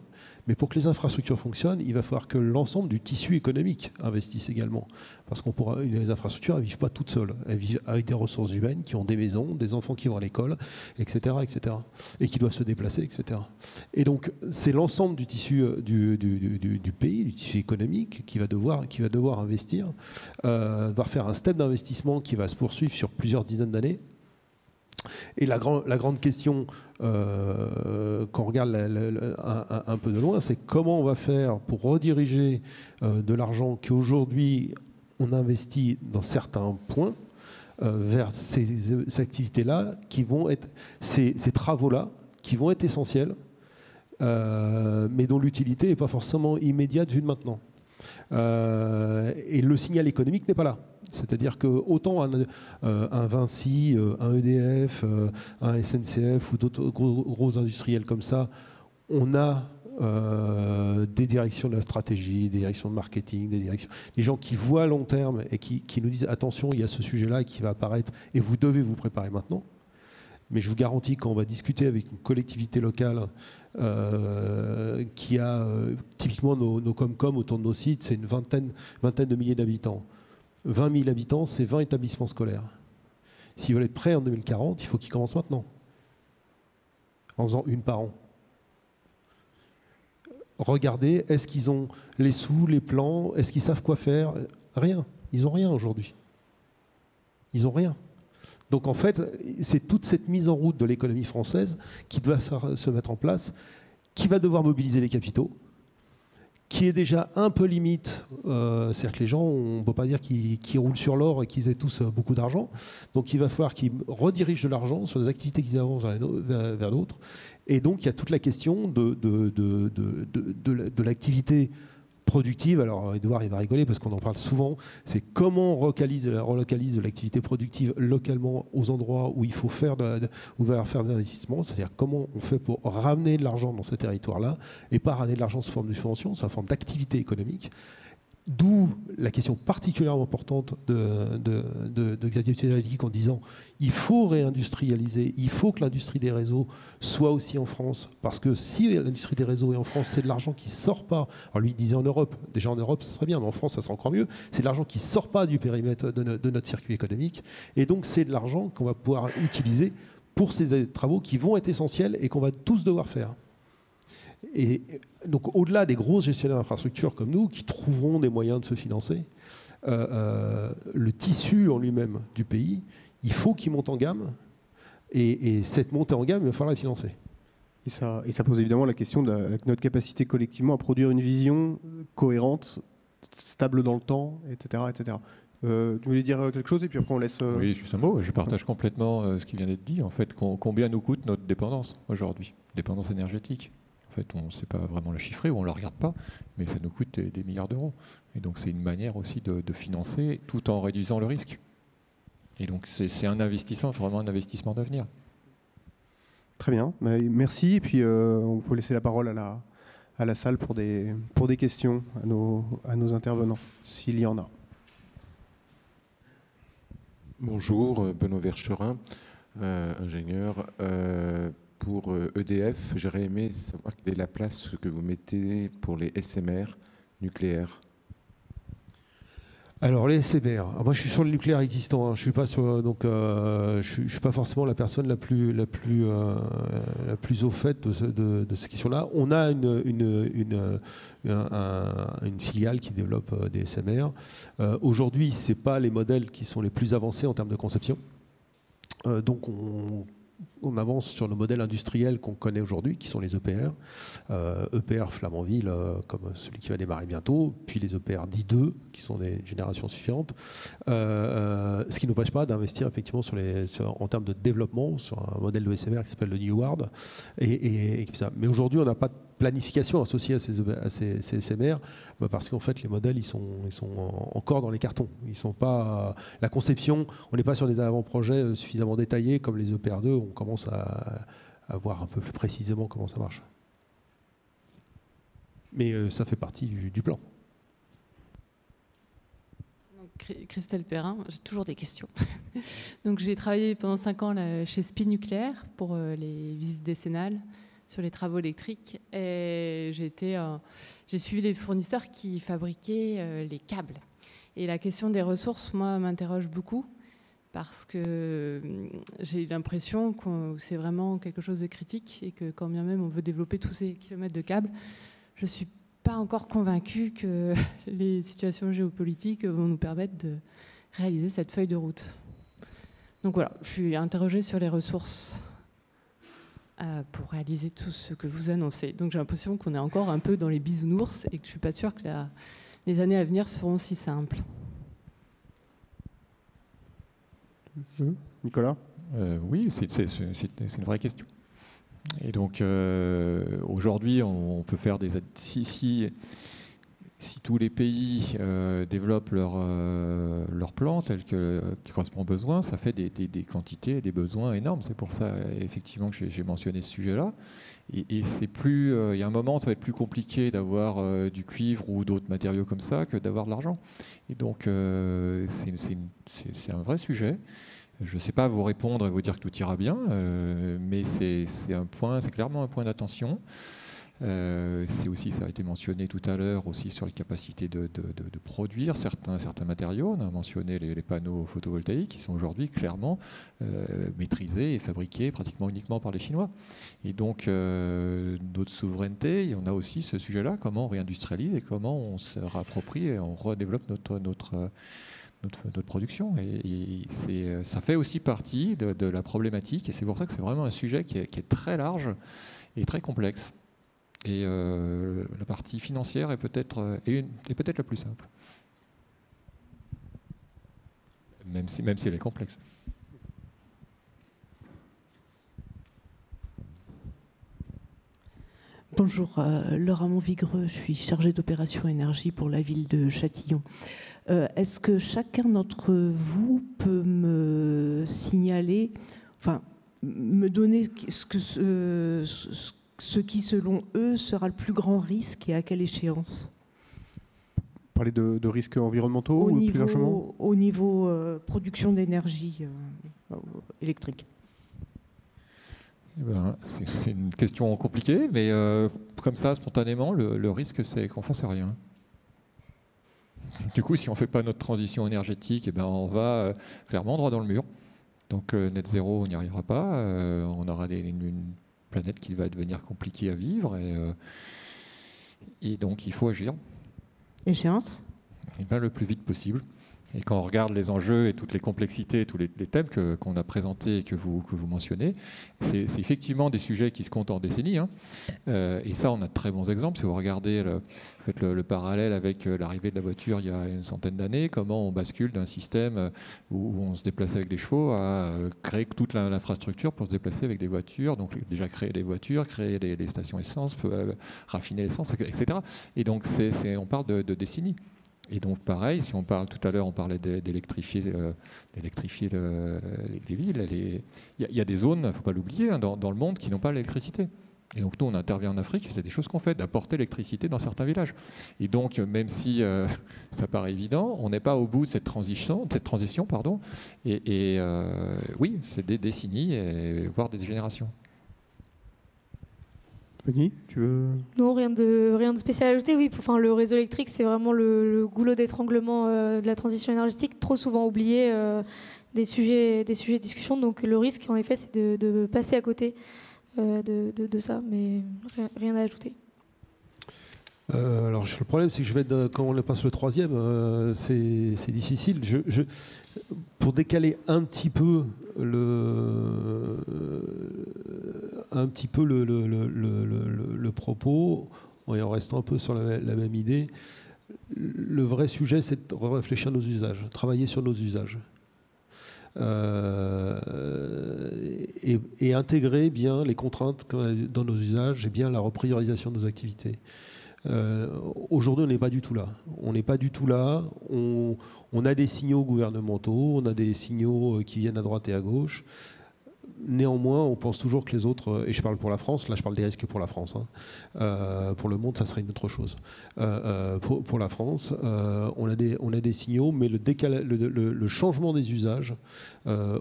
S2: Mais pour que les infrastructures fonctionnent, il va falloir que l'ensemble du tissu économique investisse également. Parce les infrastructures, elles ne vivent pas toutes seules. Elles vivent avec des ressources humaines qui ont des maisons, des enfants qui vont à l'école, etc., etc. Et qui doivent se déplacer, etc. Et donc, c'est l'ensemble du tissu du pays, du tissu économique, qui va devoir investir, va faire un step d'investissement qui va se poursuivre sur plusieurs dizaines d'années. Et la grande question, quand on regarde un peu de loin, c'est comment on va faire pour rediriger de l'argent qu'aujourd'hui on investit dans certains points vers ces activités-là, qui vont être ces travaux-là, qui vont être essentiels, mais dont l'utilité n'est pas forcément immédiate vue de maintenant. Et le signal économique n'est pas là. C'est-à-dire que autant un Vinci, un EDF, un SNCF ou d'autres gros industriels comme ça, on a des directions de la stratégie, des directions de marketing, des gens qui voient à long terme et qui nous disent attention, il y a ce sujet-là qui va apparaître et vous devez vous préparer maintenant. Mais je vous garantis, quand on va discuter avec une collectivité locale qui a typiquement nos Comcom autour de nos sites, c'est une vingtaine de milliers d'habitants. 20 000 habitants, c'est 20 établissements scolaires. S'ils veulent être prêts en 2040, il faut qu'ils commencent maintenant, en faisant une par an. Regardez, est-ce qu'ils ont les sous, les plans, est-ce qu'ils savent quoi faire? Rien. Ils n'ont rien aujourd'hui. Ils n'ont rien. Donc en fait, c'est toute cette mise en route de l'économie française qui doit se mettre en place, qui va devoir mobiliser les capitaux, qui est déjà un peu limite. C'est-à-dire que les gens, on ne peut pas dire qu'ils roulent sur l'or et qu'ils aient tous beaucoup d'argent. Donc il va falloir qu'ils redirigent de l'argent sur des activités qu'ils avancent vers d'autres. Et donc il y a toute la question de l'activité productive. Alors Edouard, il va rigoler parce qu'on en parle souvent. C'est comment on relocalise de l'activité productive localement aux endroits où il faut faire des investissements. C'est-à-dire comment on fait pour ramener de l'argent dans ces territoires-là et pas ramener de l'argent sous forme de subvention, sous forme d'activité économique. D'où la question particulièrement importante de Xavier Pietraszewski en disant il faut réindustrialiser, il faut que l'industrie des réseaux soit aussi en France, parce que si l'industrie des réseaux est en France, c'est de l'argent qui ne sort pas. Alors lui il disait en Europe, déjà en Europe ça serait bien, mais en France ça serait encore mieux, c'est de l'argent qui ne sort pas du périmètre de notre circuit économique, et donc c'est de l'argent qu'on va pouvoir utiliser pour ces travaux qui vont être essentiels et qu'on va tous devoir faire. Et donc, au-delà des grosses gestionnaires d'infrastructures comme nous, qui trouveront des moyens de se financer, le tissu en lui-même du pays, il faut qu'il monte en gamme. Et cette montée en gamme, il va falloir la financer.
S1: Et ça pose évidemment la question de notre capacité collectivement à produire une vision cohérente, stable dans le temps, etc. etc. Tu voulais dire quelque chose et puis après on laisse...
S4: Oui, juste un mot. Je partage complètement ce qui vient d'être dit. En fait, combien nous coûte notre dépendance aujourd'hui, dépendance énergétique. En fait, on ne sait pas vraiment la chiffrer ou on ne la regarde pas, mais ça nous coûte des milliards d'euros. Et donc c'est une manière aussi de financer tout en réduisant le risque. Et donc c'est un investissement, vraiment un investissement d'avenir.
S1: Très bien, merci. Et puis on peut laisser la parole à la salle pour des questions à nos intervenants, s'il y en a.
S5: Bonjour, Benoît Vercherin, ingénieur. Pour EDF, j'aurais aimé savoir quelle est la place que vous mettez pour les SMR nucléaires.
S2: Alors les SMR, moi je suis sur le nucléaire existant, hein. Je suis pas sur, donc je suis pas forcément la personne la plus au fait de ces questions-là. On a une filiale qui développe des SMR. Aujourd'hui, c'est pas les modèles qui sont les plus avancés en termes de conception. Donc on avance sur le modèle industriel qu'on connaît aujourd'hui, qui sont les EPR. EPR Flamanville, comme celui qui va démarrer bientôt, puis les EPR 10.2, qui sont des générations suivantes. Ce qui n'empêche pas d'investir effectivement en termes de développement sur un modèle de SMR qui s'appelle le New World. Mais aujourd'hui, on n'a pas de planification associée à ces SMR, parce qu'en fait, les modèles, ils sont encore dans les cartons. Ils sont pas, la conception, on n'est pas sur des avant-projets suffisamment détaillés comme les EPR2, on commence à voir un peu plus précisément comment ça marche. Mais ça fait partie du plan.
S6: Christelle Perrin, j'ai toujours des questions. Donc j'ai travaillé pendant 5 ans là, chez SPI Nucléaire pour les visites décennales sur les travaux électriques. Et j'ai suivi les fournisseurs qui fabriquaient les câbles. Et la question des ressources, moi, m'interroge beaucoup parce que j'ai l'impression que c'est vraiment quelque chose de critique et que quand bien même on veut développer tous ces kilomètres de câbles, je ne suis pas encore convaincue que les situations géopolitiques vont nous permettre de réaliser cette feuille de route. Donc voilà, je suis interrogée sur les ressources pour réaliser tout ce que vous annoncez. Donc j'ai l'impression qu'on est encore un peu dans les bisounours et que je ne suis pas sûre que les années à venir seront si simples.
S1: Nicolas ?
S4: Oui, c'est une vraie question. Et donc aujourd'hui, on peut faire si tous les pays développent leur plan tel qui correspond aux besoins, ça fait des quantités et des besoins énormes. C'est pour ça effectivement que j'ai mentionné ce sujet-là. Et c'est plus, il y a un moment, ça va être plus compliqué d'avoir du cuivre ou d'autres matériaux comme ça que d'avoir de l'argent. Et donc c'est un vrai sujet. Je ne sais pas vous répondre et vous dire que tout ira bien, mais c'est clairement un point d'attention. C'est aussi, ça a été mentionné tout à l'heure, aussi sur la capacité de produire certains matériaux. On a mentionné les panneaux photovoltaïques qui sont aujourd'hui clairement maîtrisés et fabriqués pratiquement uniquement par les Chinois. Et donc, notre souveraineté, on a aussi ce sujet-là, comment on réindustrialise et comment on se réapproprie et on redéveloppe notre production. Et ça fait aussi partie de la problématique, et c'est pour ça que c'est vraiment un sujet qui est très large et très complexe. Et la partie financière est peut-être la plus simple, même si elle est complexe.
S7: Bonjour, Laura Monvigreux, je suis chargée d'opération énergie pour la ville de Châtillon. Est-ce que chacun d'entre vous peut me signaler, enfin, me donner ce qui, selon eux, sera le plus grand risque et à quelle échéance?
S1: Parler de risques environnementaux ou plus largement?
S7: Au niveau production d'énergie électrique.
S4: C'est une question compliquée, mais comme ça, spontanément, le risque, c'est qu'on ne fasse rien. Du coup, si on ne fait pas notre transition énergétique, on va clairement droit dans le mur. Donc net zéro, on n'y arrivera pas. On aura planète qui va devenir compliquée à vivre et donc il faut agir.
S7: Échéance?
S4: Et bien, le plus vite possible. Et quand on regarde les enjeux et toutes les complexités, tous les thèmes qu'on a présentés et que vous mentionnez, c'est effectivement des sujets qui se comptent en décennies. Hein. Et ça, on a de très bons exemples. Si vous regardez le parallèle avec l'arrivée de la voiture il y a une centaine d'années, comment on bascule d'un système où on se déplaçait avec des chevaux à créer toute l'infrastructure pour se déplacer avec des voitures. Donc déjà créer des voitures, créer les stations essence, raffiner l'essence, etc. Et donc on parle de décennies. Et donc pareil, si on parle tout à l'heure, on parlait d'électrifier les villes. Il y a des zones, il ne faut pas l'oublier, hein, dans le monde qui n'ont pas l'électricité. Et donc nous, on intervient en Afrique, c'est des choses qu'on fait, d'apporter l'électricité dans certains villages. Et donc, même si ça paraît évident, on n'est pas au bout de cette transition. Et oui, c'est des décennies, voire des générations.
S1: Fanny, tu veux...
S3: Non, rien de spécial à ajouter. Oui, enfin, le réseau électrique, c'est vraiment le goulot d'étranglement de la transition énergétique, trop souvent oublié des sujets de discussion. Donc le risque, en effet, c'est de passer à côté de ça, mais rien à ajouter.
S2: Alors le problème, c'est que quand on passe le troisième, c'est difficile. Pour décaler un petit peu le propos, et en restant un peu sur la même idée, le vrai sujet, c'est de réfléchir à nos usages, travailler sur nos usages. Et intégrer bien les contraintes dans nos usages et bien la repriorisation de nos activités. Aujourd'hui, on n'est pas du tout là. On a des signaux gouvernementaux, on a des signaux qui viennent à droite et à gauche. Néanmoins, on pense toujours que les autres, et je parle pour la France, là je parle des risques pour la France, hein. Pour le monde ça serait une autre chose. Pour la France, on a des signaux, mais le changement des usages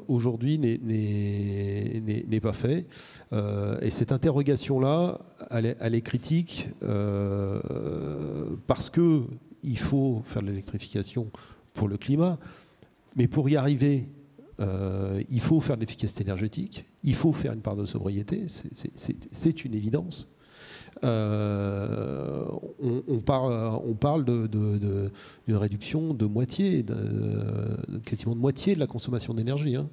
S2: aujourd'hui n'est pas fait. Et cette interrogation-là, elle est critique parce qu'il faut faire de l'électrification pour le climat, mais pour y arriver, il faut faire de l'efficacité énergétique, il faut faire une part de sobriété, c'est une évidence. On parle d'une réduction de moitié, quasiment de moitié de la consommation d'énergie. Hein.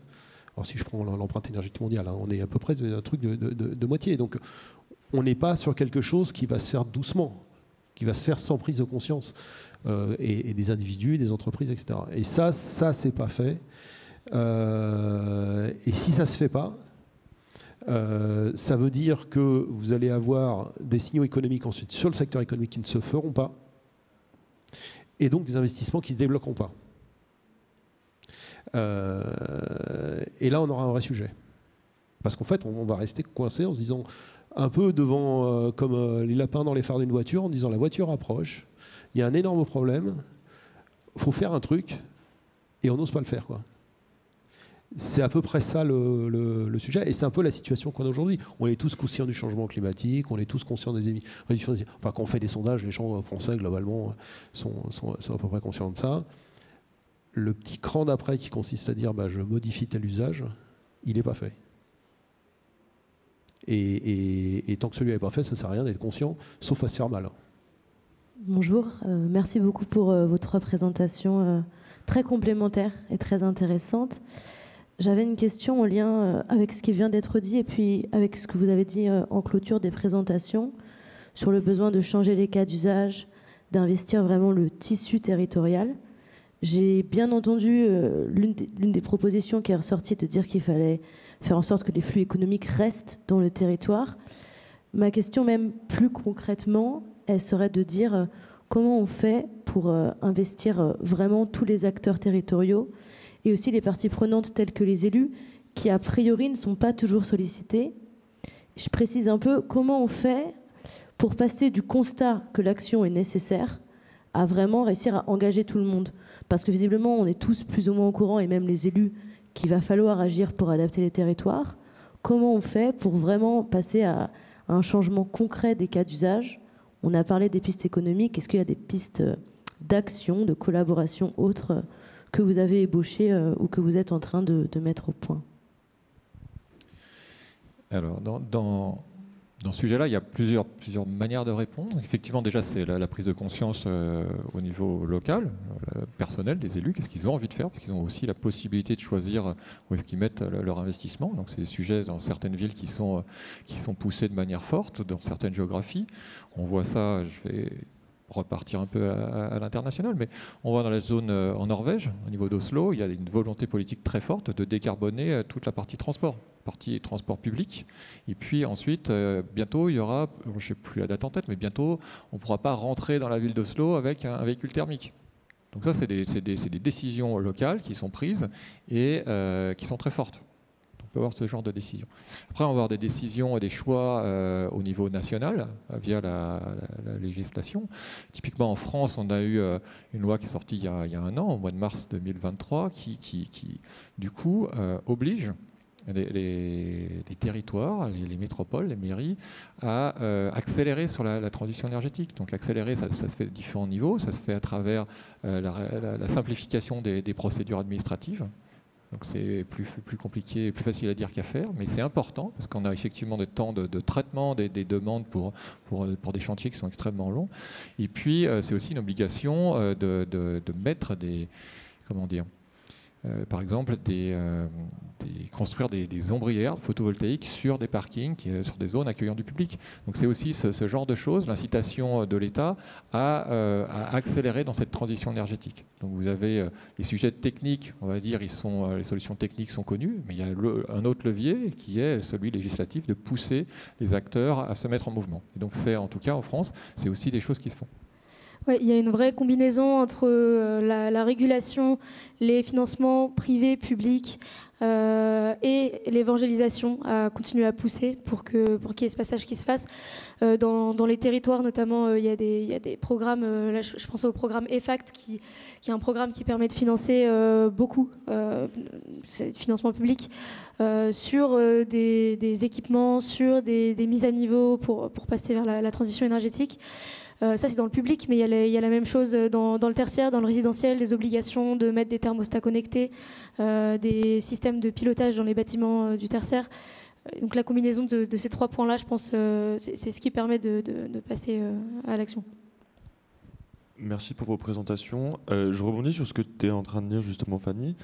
S2: Alors si je prends l'empreinte énergétique mondiale, hein, on est à peu près un truc de moitié. Donc on n'est pas sur quelque chose qui va se faire doucement, qui va se faire sans prise de conscience, et des individus, des entreprises, etc. Et ça c'est pas fait. Et si ça ne se fait pas, ça veut dire que vous allez avoir des signaux économiques ensuite sur le secteur économique qui ne se feront pas, et donc des investissements qui ne se débloqueront pas. Et là, on aura un vrai sujet. Parce qu'en fait, on va rester coincé en se disant, un peu devant, comme les lapins dans les phares d'une voiture, en disant la voiture approche, il y a un énorme problème, il faut faire un truc, et on n'ose pas le faire, quoi. C'est à peu près ça le sujet, et c'est un peu la situation qu'on a aujourd'hui. On est tous conscients du changement climatique, on est tous conscients des émissions. Enfin, quand on fait des sondages, les gens français, globalement, sont à peu près conscients de ça. Le petit cran d'après qui consiste à dire je modifie tel usage, il n'est pas fait. Et tant que celui n'est pas fait, ça ne sert à rien d'être conscient, sauf à se faire mal.
S8: Bonjour, merci beaucoup pour votre présentation très complémentaire et très intéressante. J'avais une question en lien avec ce qui vient d'être dit et puis avec ce que vous avez dit en clôture des présentations sur le besoin de changer les cas d'usage, d'investir vraiment le tissu territorial. J'ai bien entendu l'une des propositions qui est ressortie de dire qu'il fallait faire en sorte que les flux économiques restent dans le territoire. Ma question même plus concrètement, elle serait de dire comment on fait pour investir vraiment tous les acteurs territoriaux et aussi les parties prenantes telles que les élus, qui a priori ne sont pas toujours sollicités. Je précise un peu comment on fait pour passer du constat que l'action est nécessaire à vraiment réussir à engager tout le monde. Parce que visiblement, on est tous plus ou moins au courant, et même les élus, qu'il va falloir agir pour adapter les territoires. Comment on fait pour vraiment passer à un changement concret des cas d'usage? On a parlé des pistes économiques. Est-ce qu'il y a des pistes d'action, de collaboration autres que vous avez ébauchées ou que vous êtes en train de mettre au point?
S4: Alors, dans ce sujet-là, il y a plusieurs manières de répondre. Effectivement, déjà, c'est la prise de conscience au niveau local, personnel, des élus, qu'est-ce qu'ils ont envie de faire, parce qu'ils ont aussi la possibilité de choisir où est-ce qu'ils mettent leur investissement. Donc, c'est des sujets dans certaines villes qui sont poussés de manière forte, dans certaines géographies. On voit ça, je vais repartir un peu à l'international, mais on voit dans la zone en Norvège, au niveau d'Oslo, il y a une volonté politique très forte de décarboner toute la partie transport public. Et puis ensuite, bientôt, il y aura, je ne sais plus la date en tête, mais bientôt, on ne pourra pas rentrer dans la ville d'Oslo avec un véhicule thermique. Donc ça, c'est des décisions locales qui sont prises et qui sont très fortes. On peut avoir ce genre de décision. Après, on va avoir des décisions et des choix au niveau national via la législation. Typiquement, en France, on a eu une loi qui est sortie il y a un an, au mois de mars 2023, qui du coup, oblige les territoires, les métropoles, les mairies, à accélérer sur la transition énergétique. Donc accélérer, ça se fait à différents niveaux. Ça se fait à travers la simplification des procédures administratives. Donc c'est plus compliqué, plus facile à dire qu'à faire, mais c'est important parce qu'on a effectivement des temps de traitement des demandes pour des chantiers qui sont extrêmement longs. Et puis c'est aussi une obligation de mettre des, comment dire, par exemple, construire des ombrières photovoltaïques sur des parkings, sur des zones accueillant du public. Donc c'est aussi ce genre de choses, l'incitation de l'État à accélérer dans cette transition énergétique. Donc vous avez les sujets techniques, on va dire, les solutions techniques sont connues, mais il y a un autre levier qui est celui législatif de pousser les acteurs à se mettre en mouvement. Et donc c'est, en tout cas en France, c'est aussi des choses qui se font.
S3: Ouais, il y a une vraie combinaison entre la régulation, les financements privés, publics et l'évangélisation à continuer à pousser pour qu'il y ait ce passage qui se fasse. Dans les territoires notamment, il y a des programmes, là je pense au programme EFACT qui est un programme qui permet de financer beaucoup, c'est financement public, sur des équipements, sur des mises à niveau pour passer vers la transition énergétique. Ça, c'est dans le public, mais il y a la même chose dans le tertiaire, dans le résidentiel, des obligations de mettre des thermostats connectés, des systèmes de pilotage dans les bâtiments du tertiaire. Donc la combinaison de ces trois points-là, je pense, c'est ce qui permet de passer à l'action.
S9: Merci pour vos présentations. Je rebondis sur ce que tu es en train de dire justement, Fanny.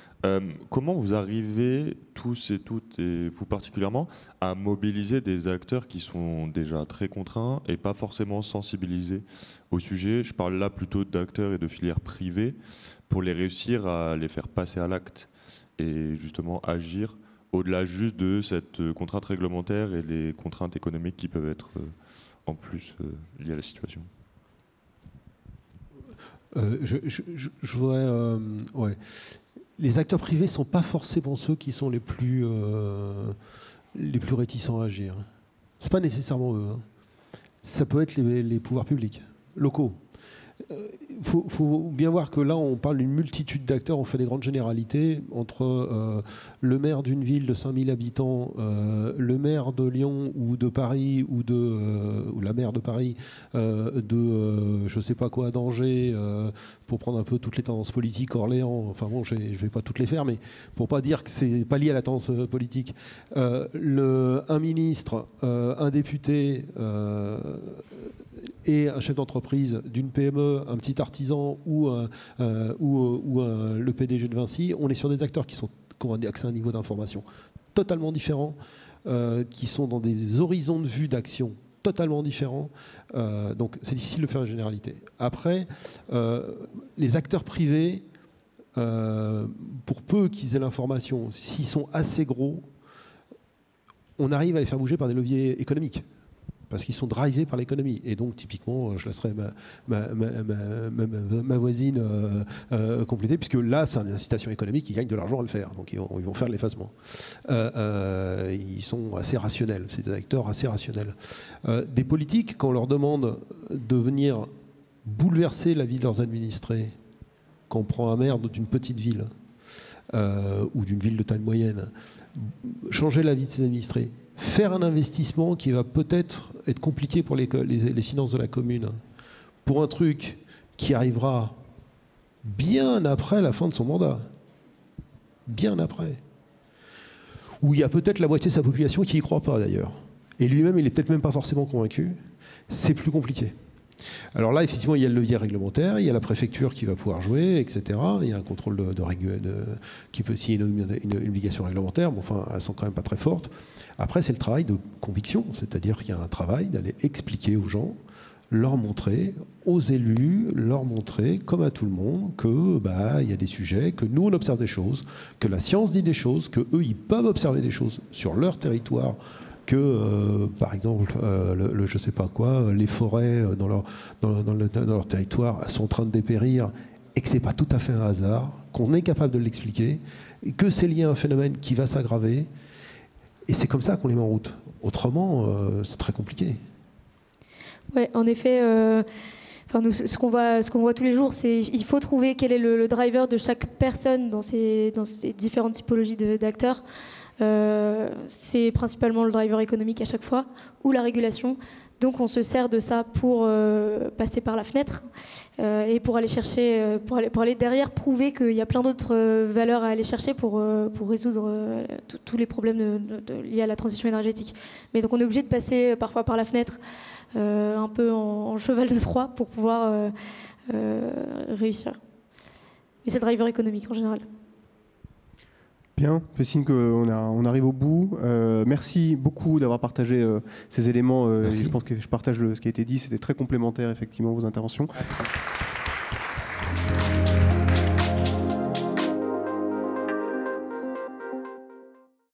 S9: Comment vous arrivez tous et toutes, et vous particulièrement, à mobiliser des acteurs qui sont déjà très contraints et pas forcément sensibilisés au sujet? Je parle là plutôt d'acteurs et de filières privées pour les réussir à les faire passer à l'acte et justement agir au-delà juste de cette contrainte réglementaire et les contraintes économiques qui peuvent être en plus liées à la situation.
S2: Je voudrais... ouais. Les acteurs privés ne sont pas forcément ceux qui sont les plus réticents à agir. Ce n'est pas nécessairement eux. Hein. Ça peut être les pouvoirs publics, locaux. Faut bien voir que là, on parle d'une multitude d'acteurs, on fait des grandes généralités entre le maire d'une ville de 5000 habitants, le maire de Lyon ou de Paris ou la maire de Paris, je ne sais pas quoi, d'Angers, pour prendre un peu toutes les tendances politiques, Orléans, enfin bon, je ne vais pas toutes les faire, mais pour ne pas dire que ce n'est pas lié à la tendance politique. Un ministre, un député... et un chef d'entreprise d'une PME, un petit artisan ou le PDG de Vinci, on est sur des acteurs qui ont accès à un niveau d'information totalement différent, qui sont dans des horizons de vue d'action totalement différents. Donc c'est difficile de faire une généralité. Après, les acteurs privés, pour peu qu'ils aient l'information, s'ils sont assez gros, on arrive à les faire bouger par des leviers économiques. Parce qu'ils sont drivés par l'économie. Et donc, typiquement, je laisserai ma voisine compléter, puisque là, c'est une incitation économique, ils gagnent de l'argent à le faire. Donc, ils vont faire de l'effacement. Ils sont assez rationnels, c'est des acteurs assez rationnels. Des politiques, quand on leur demande de venir bouleverser la vie de leurs administrés, quand on prend un maire d'une petite ville ou d'une ville de taille moyenne, changer la vie de ses administrés, faire un investissement qui va peut-être être compliqué pour les finances de la commune, pour un truc qui arrivera bien après la fin de son mandat. Bien après. où il y a peut-être la moitié de sa population qui n'y croit pas d'ailleurs. Et lui-même, il n'est peut-être même pas forcément convaincu. C'est plus compliqué. Alors là, effectivement, il y a le levier réglementaire, il y a la préfecture qui va pouvoir jouer, etc. Il y a un contrôle qui peut signer une obligation réglementaire, mais enfin, elles sont quand même pas très fortes. Après, c'est le travail de conviction, c'est-à-dire qu'il y a un travail d'aller expliquer aux gens, leur montrer, aux élus, leur montrer, comme à tout le monde, que il y a des sujets, que nous, on observe des choses, que la science dit des choses, que eux, ils peuvent observer des choses sur leur territoire, que, par exemple, je sais pas quoi, les forêts dans leur territoire sont en train de dépérir et que c'est pas tout à fait un hasard, qu'on est capable de l'expliquer, et que c'est lié à un phénomène qui va s'aggraver. Et c'est comme ça qu'on les met en route. Autrement, c'est très compliqué. Oui,
S3: en effet, nous, ce qu'on voit tous les jours, c'est qu'il faut trouver quel est le driver de chaque personne dans ces différentes typologies d'acteurs. C'est principalement le driver économique à chaque fois, ou la régulation. Donc on se sert de ça pour passer par la fenêtre et pour aller chercher, pour aller derrière prouver qu'il y a plein d'autres valeurs à aller chercher pour résoudre tous les problèmes liés à la transition énergétique. Mais donc on est obligé de passer parfois par la fenêtre, un peu en cheval de Troie pour pouvoir réussir. Mais c'est le driver économique en général.
S1: Bien, fait signe qu'on arrive au bout. Merci beaucoup d'avoir partagé ces éléments. Je pense que je partage ce qui a été dit. C'était très complémentaire, effectivement, vos interventions.